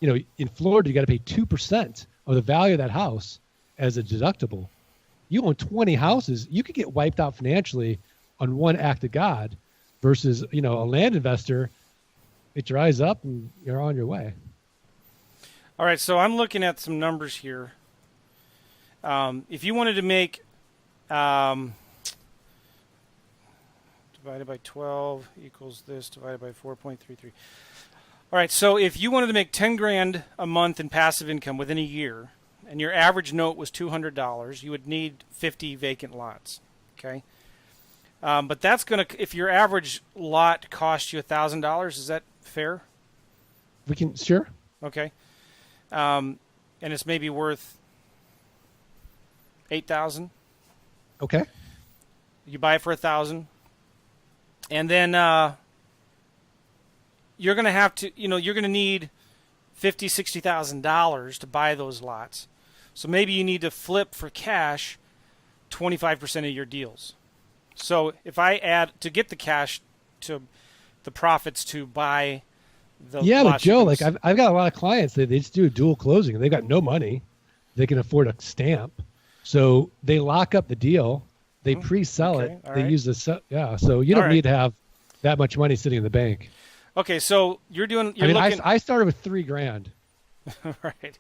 in Florida, you got to pay 2% of the value of that house as a deductible. You own 20 houses, you could get wiped out financially on one act of God versus, a land investor. Get your eyes up and you're on your way. All right, so I'm looking at some numbers here. If you wanted to make divided by 12 equals this, divided by 4.33. All right, so if you wanted to make $10,000 a month in passive income within a year, and your average note was $200, you would need 50 vacant lots. Okay, but that's going to, if your average lot cost you $1,000, is that fair? We can, sure. Okay, and it's maybe worth $8,000. Okay. You buy it for $1,000, and then you're going to have to, you're going to need $50,000-$60,000 to buy those lots. So maybe you need to flip for cash 25% of your deals. So if I add to get the cash to the profits to buy the but Joe, like I've got a lot of clients that they just do a dual closing and they've got no money. They can afford a stamp. So they lock up the deal. They pre-sell it. They use the so you don't need to have that much money sitting in the bank. Okay, so you're looking. I started with $3,000. Right.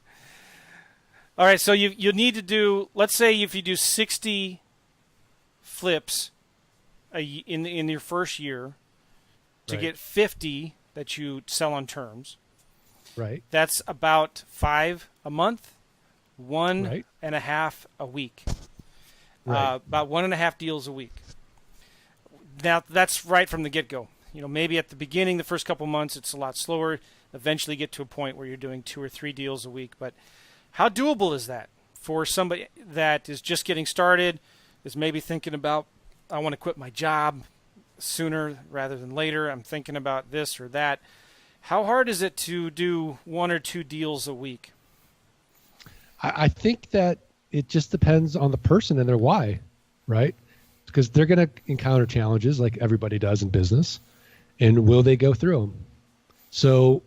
All right, so you need to do. Let's say if you do 60 flips in your first year to get 50 that you sell on terms. Right. That's about 5 a month, 1.5 a week. Right. About 1.5 deals a week. Now that's right from the get-go. Maybe at the beginning, the first couple months, it's a lot slower. Eventually, get to a point where you're doing 2 or 3 deals a week. But how doable is that for somebody that is just getting started? Is maybe thinking about, I want to quit my job sooner rather than later. I'm thinking about this or that. How hard is it to do 1 or 2 deals a week? I think that it just depends on the person and their why, right? Because they're going to encounter challenges like everybody does in business. And will they go through them? So,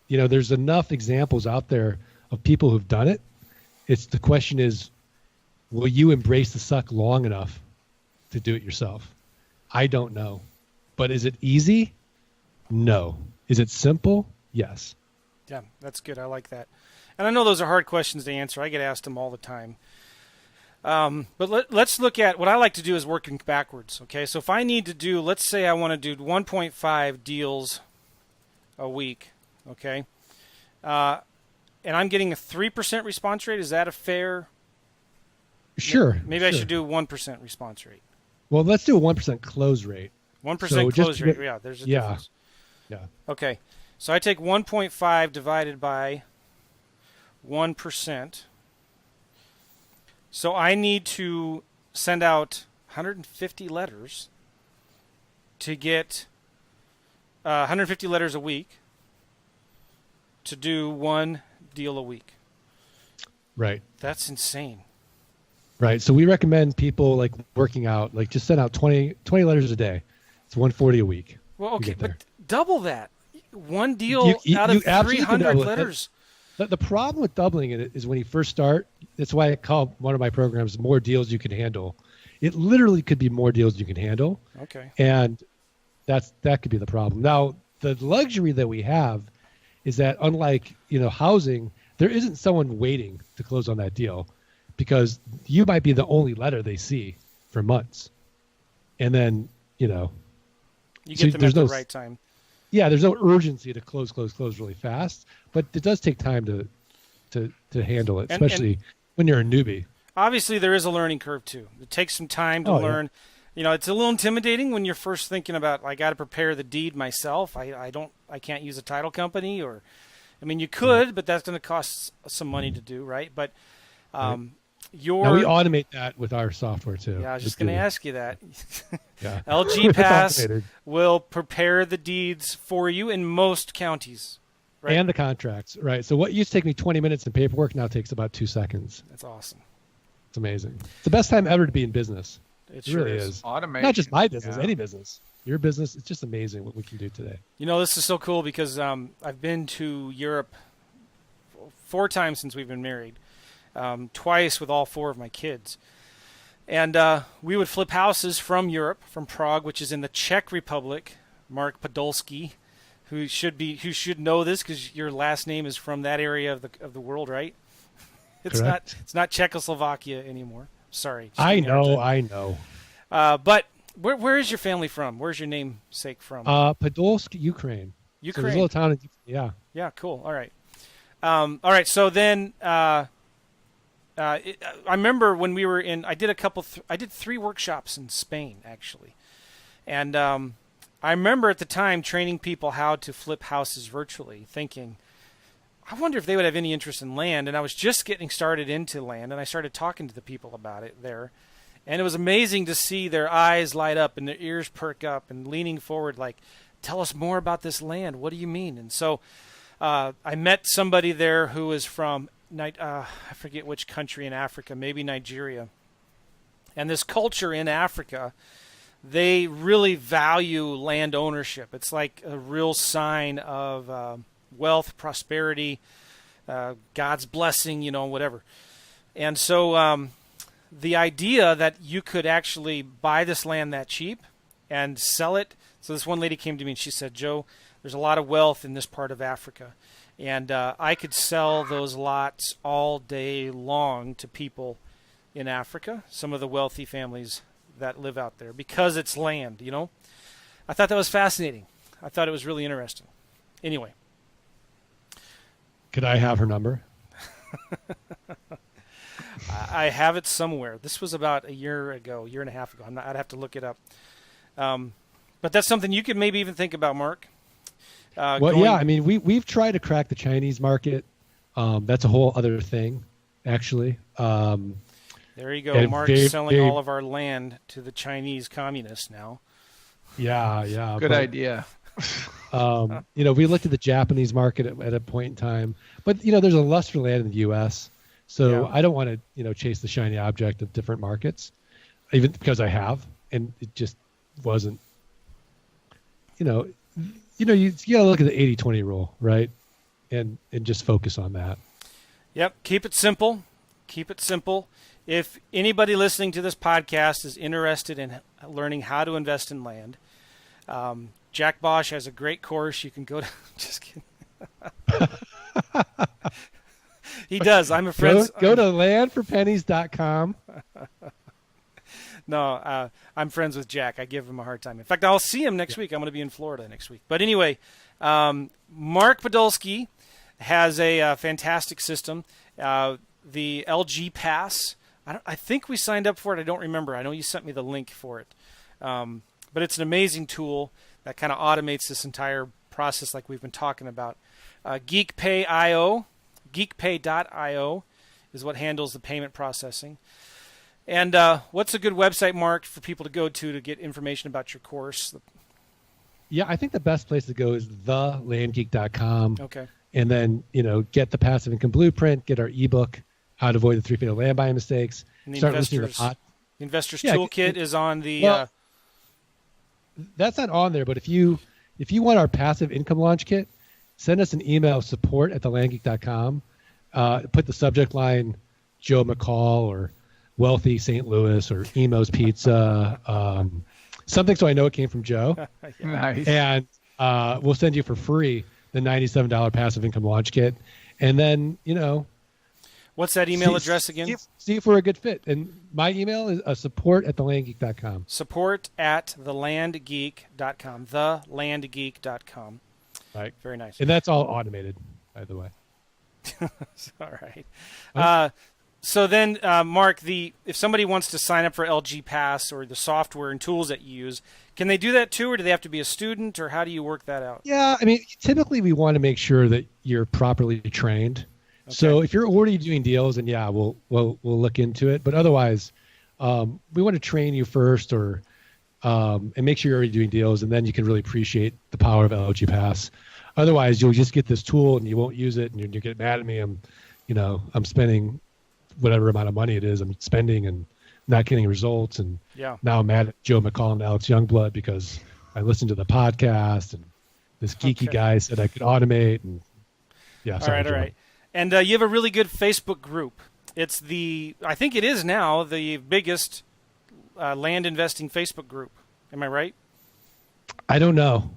there's enough examples out there of people who've done it. The question is, will you embrace the suck long enough to do it yourself? I don't know. But is it easy? No. Is it simple? Yes. Yeah, that's good. I like that. And I know those are hard questions to answer. I get asked them all the time. But let's look at what I like to do is working backwards. Okay, so if I need to do, let's say I want to do 1.5 deals a week. Okay, and I'm getting a 3% response rate. Is that a fair? Sure. Maybe I should do 1% response rate. Well, let's do a 1% close rate. 1% close rate. Yeah, there's a difference. Yeah. Okay, so I take 1.5 divided by 1%. So I need to send out 150 letters to get 150 letters a week to do 1 deal a week. Right. That's insane. Right. So we recommend people like working out, like just send out 20 letters a day. It's 140 a week. Well, okay, but double that. 1 deal out of 300 letters. The problem with doubling it is when you first start, that's why I call one of my programs More Deals You Can Handle. It literally could be more deals you can handle. Okay. And that could be the problem. Now, the luxury that we have is that unlike, housing, there isn't someone waiting to close on that deal because you might be the only letter they see for months. And then, you get them at the right time. Yeah, there's no urgency to close really fast, but it does take time to handle it, especially when you're a newbie. Obviously, there is a learning curve too. It takes some time to learn. Yeah. It's a little intimidating when you're first thinking about, I got to prepare the deed myself. I can't use a title company, you could, but that's going to cost some money to do, right? But now we automate that with our software too. Yeah, I was just going to ask you that. Yeah. LG Pass will prepare the deeds for you in most counties. Right? And the contracts, right? So what used to take me 20 minutes in paperwork now takes about 2 seconds. That's awesome. It's amazing. It's the best time ever to be in business. It sure really is. Automation. Not just my business, any business. Your business. It's just amazing what we can do today. This is so cool because I've been to Europe 4 times since we've been married. Twice with all 4 of my kids. And we would flip houses from Europe, from Prague, which is in the Czech Republic. Mark Podolsky, who should know this because your last name is from that area of the world, right? It's not Czechoslovakia anymore. Sorry. I know. But where is your family from? Where's your namesake from? Podolsky, Ukraine. So there's a little town. Yeah. Cool. All right. All right. So then. I remember when we were in. I did I did 3 workshops in Spain actually, and I remember at the time training people how to flip houses virtually, thinking, I wonder if they would have any interest in land. And I was just getting started into land, and I started talking to the people about it there, and it was amazing to see their eyes light up and their ears perk up and leaning forward, like, tell us more about this land. What do you mean? And so I met somebody there who was from I forget which country in Africa, maybe Nigeria. And this culture in Africa, they really value land ownership. It's like a real sign of wealth, prosperity, God's blessing, whatever. And so the idea that you could actually buy this land that cheap and sell it. So this one lady came to me and she said, Joe, there's a lot of wealth in this part of Africa. And I could sell those lots all day long to people in Africa, some of the wealthy families that live out there, because it's land, I thought that was fascinating. I thought it was really interesting. Anyway. Could I have her number? I have it somewhere. This was about a year and a half ago. I'd have to look it up. But that's something you could maybe even think about, Mark. Yeah, I mean, we've tried to crack the Chinese market. That's a whole other thing, actually. There you go. Mark's selling all of our land to the Chinese communists now. Yeah. Good idea. We looked at the Japanese market at a point in time, but there's a lust for land in the U.S. So I don't want to chase the shiny object of different markets, even because I have, and it just wasn't. You gotta look at the 80-20 rule, right, and just focus on that. Yep. Keep it simple. If anybody listening to this podcast is interested in learning how to invest in land, Jack Bosch has a great course. You can go to. Just kidding. He does. I'm a friend. Go to landforpennies.com. No, I'm friends with Jack. I give him a hard time. In fact, I'll see him next week. I'm going to be in Florida next week. But anyway, Mark Podolsky has a fantastic system. The LG Pass. I think we signed up for it. I don't remember. I know you sent me the link for it. But it's an amazing tool that kind of automates this entire process like we've been talking about. GeekPay.io is what handles the payment processing. And what's a good website, Mark, for people to go to get information about your course? Yeah, I think the best place to go is thelandgeek.com. Okay. And then, get the passive income blueprint, get our ebook, How to Avoid the Three Fatal Land Buying Mistakes. And the Investors Toolkit is on the... Well, that's not on there, but if you want our passive income launch kit, send us an email, support@thelandgeek.com. Put the subject line, Joe McCall or Wealthy St. Louis or Emo's Pizza, something so I know it came from Joe. Nice. And we'll send you for free the $97 passive income launch kit. And then, what's that email address again? See if we're a good fit. And my email is support@thelandgeek.com. Support@thelandgeek.com. Thelandgeek.com. Right. Very nice. And that's all automated, by the way. All right. So then, Mark, if somebody wants to sign up for LG Pass or the software and tools that you use, can they do that too, or do they have to be a student, or how do you work that out? Yeah, I mean, typically we want to make sure that you're properly trained. Okay. So if you're already doing deals, then we'll look into it. But otherwise, we want to train you first, and make sure you're already doing deals, and then you can really appreciate the power of LG Pass. Otherwise, you'll just get this tool and you won't use it, and you get mad at me. I'm spending whatever amount of money it is I'm spending and not getting results. And now I'm mad at Joe McCall and Alex Youngblood because I listened to the podcast and this geeky guy said I could automate. And all right. And you have a really good Facebook group. It's I think it is now the biggest land investing Facebook group. Am I right? I don't know.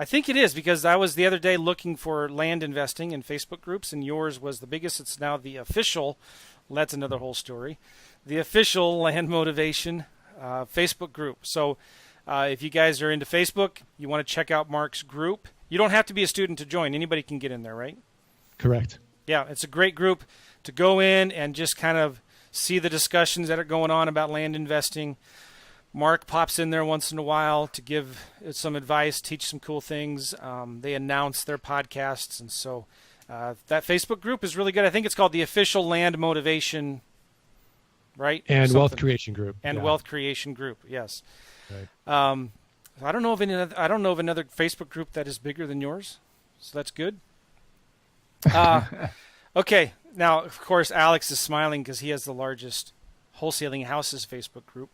I think it is, because I was the other day looking for land investing in Facebook groups, and yours was the biggest. It's now the official. That's another whole story. The official Land Motivation Facebook group. So if you guys are into Facebook, you want to check out Mark's group. You don't have to be a student to join. Anybody can get in there, right? Correct. Yeah, it's a great group to go in and just kind of see the discussions that are going on about land investing. Mark pops in there once in a while to give some advice, teach some cool things. They announce their podcasts, and so that Facebook group is really good. I think it's called the Official Land Motivation, right? And Wealth Creation Group. And Wealth Creation Group, yes. Right. I don't know of another Facebook group that is bigger than yours, so that's good. Okay, now of course Alex is smiling because he has the largest Wholesaling Houses Facebook group.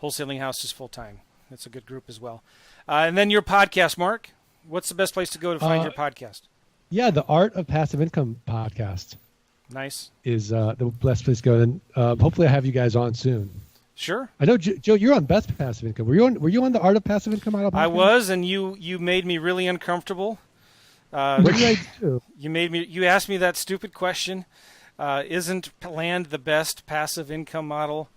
Wholesaling Houses Full-Time. That's a good group as well. And then your podcast, Mark. What's the best place to go to find your podcast? Yeah, the Art of Passive Income podcast. Nice. Is the best place to go. And hopefully I have you guys on soon. Sure. I know, Joe, you're on Best Passive Income. Were you on the Art of Passive Income podcast? I was, and you made me really uncomfortable. What did I do? You asked me that stupid question. Isn't land the best passive income model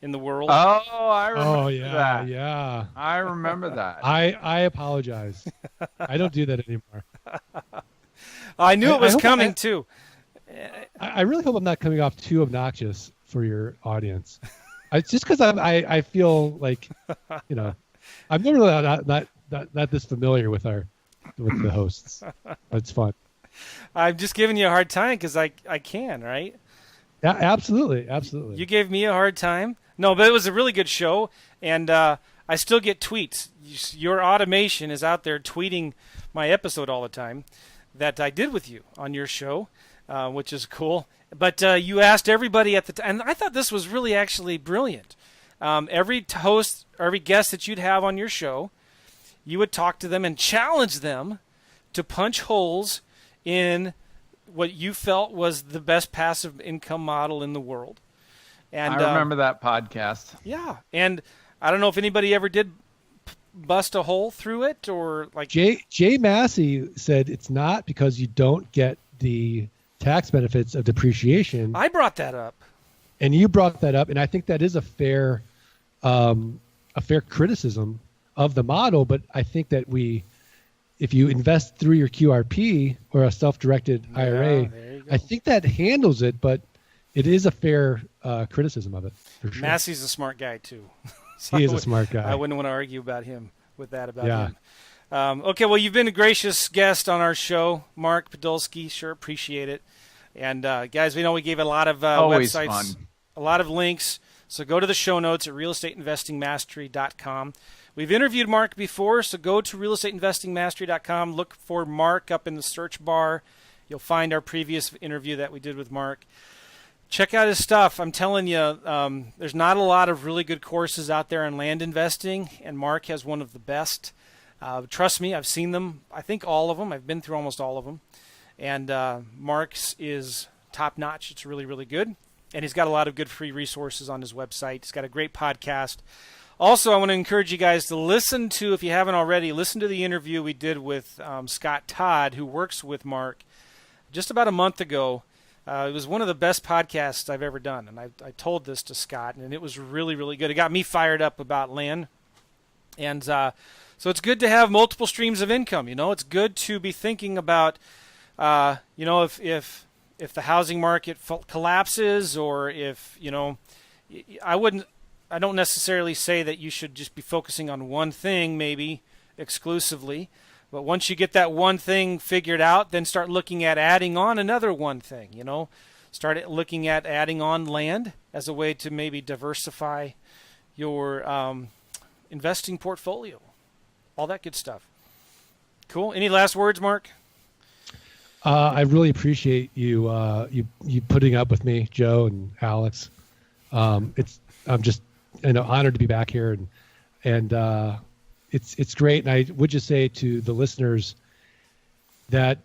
in the world? Oh, I remember that. Yeah. I remember that. I apologize. I don't do that anymore. I knew it was coming too. I really hope I'm not coming off too obnoxious for your audience. It's just because I feel like, I'm normally not this familiar with the hosts. It's fun. I'm just giving you a hard time because I can, right? Yeah, absolutely. You gave me a hard time. No, but it was a really good show, and I still get tweets. Your automation is out there tweeting my episode all the time that I did with you on your show, which is cool. But you asked everybody at the time, and I thought this was really actually brilliant. Every host, every guest that you'd have on your show, you would talk to them and challenge them to punch holes in what you felt was the best passive income model in the world. And I remember that podcast. Yeah, and I don't know if anybody ever did bust a hole through it or like. Jay Massey said it's not because you don't get the tax benefits of depreciation. I brought that up. And you brought that up, and I think that is a fair criticism of the model. But I think that if you invest through your QRP or a self-directed IRA, I think that handles it. But it is a fair criticism of it. For sure. Massey's a smart guy too. So he is a smart guy. I wouldn't want to argue about him him. Okay, well, you've been a gracious guest on our show, Mark Podolsky. Sure appreciate it. And guys, we know we gave a lot of websites, fun. A lot of links. So go to the show notes at realestateinvestingmastery.com. We've interviewed Mark before, so go to realestateinvestingmastery.com. Look for Mark up in the search bar. You'll find our previous interview that we did with Mark. Check out his stuff. I'm telling you, there's not a lot of really good courses out there on land investing, and Mark has one of the best. Trust me, I've seen them. I think all of them. I've been through almost all of them. And Mark's is top-notch. It's really, really good. And he's got a lot of good free resources on his website. He's got a great podcast. Also, I want to encourage you guys to listen to, if you haven't already, listen to the interview we did with Scott Todd, who works with Mark, just about a month ago. It was one of the best podcasts I've ever done. And I told this to Scott, and it was really, really good. It got me fired up about land. And so it's good to have multiple streams of income. It's good to be thinking about, if the housing market collapses, or if, I don't necessarily say that you should just be focusing on one thing, maybe exclusively. But once you get that one thing figured out, then start looking at adding on another one thing, Start looking at adding on land as a way to maybe diversify your investing portfolio. All that good stuff. Cool. Any last words, Mark? I really appreciate you putting up with me, Joe and Alex. I'm just honored to be back here, and it's great. And I would just say to the listeners that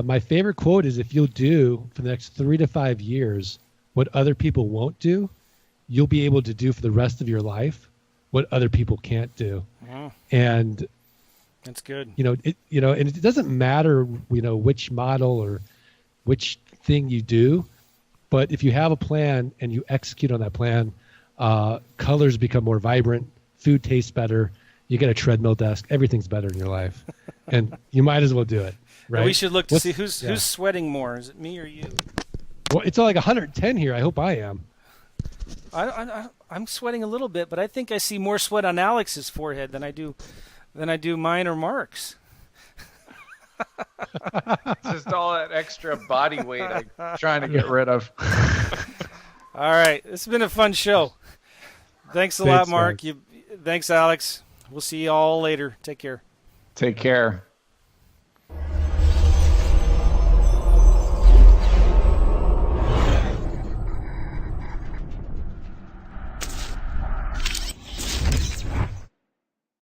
my favorite quote is, if you'll do for the next 3 to 5 years what other people won't do, you'll be able to do for the rest of your life what other people can't do. Yeah. And that's good. And it doesn't matter, which model or which thing you do, but if you have a plan and you execute on that plan, colors become more vibrant, food tastes better, you get a treadmill desk, everything's better in your life, and you might as well do it. Right? Well, we should look to see who's sweating more. Is it me or you? Well, it's like 110 here. I hope I am. I'm sweating a little bit, but I think I see more sweat on Alex's forehead than I do mine or Mark's. It's just all that extra body weight I'm trying to get rid of. All right. This has been a fun show. Thanks a lot, Mark. Thanks, Alex. We'll see you all later. Take care. Take care.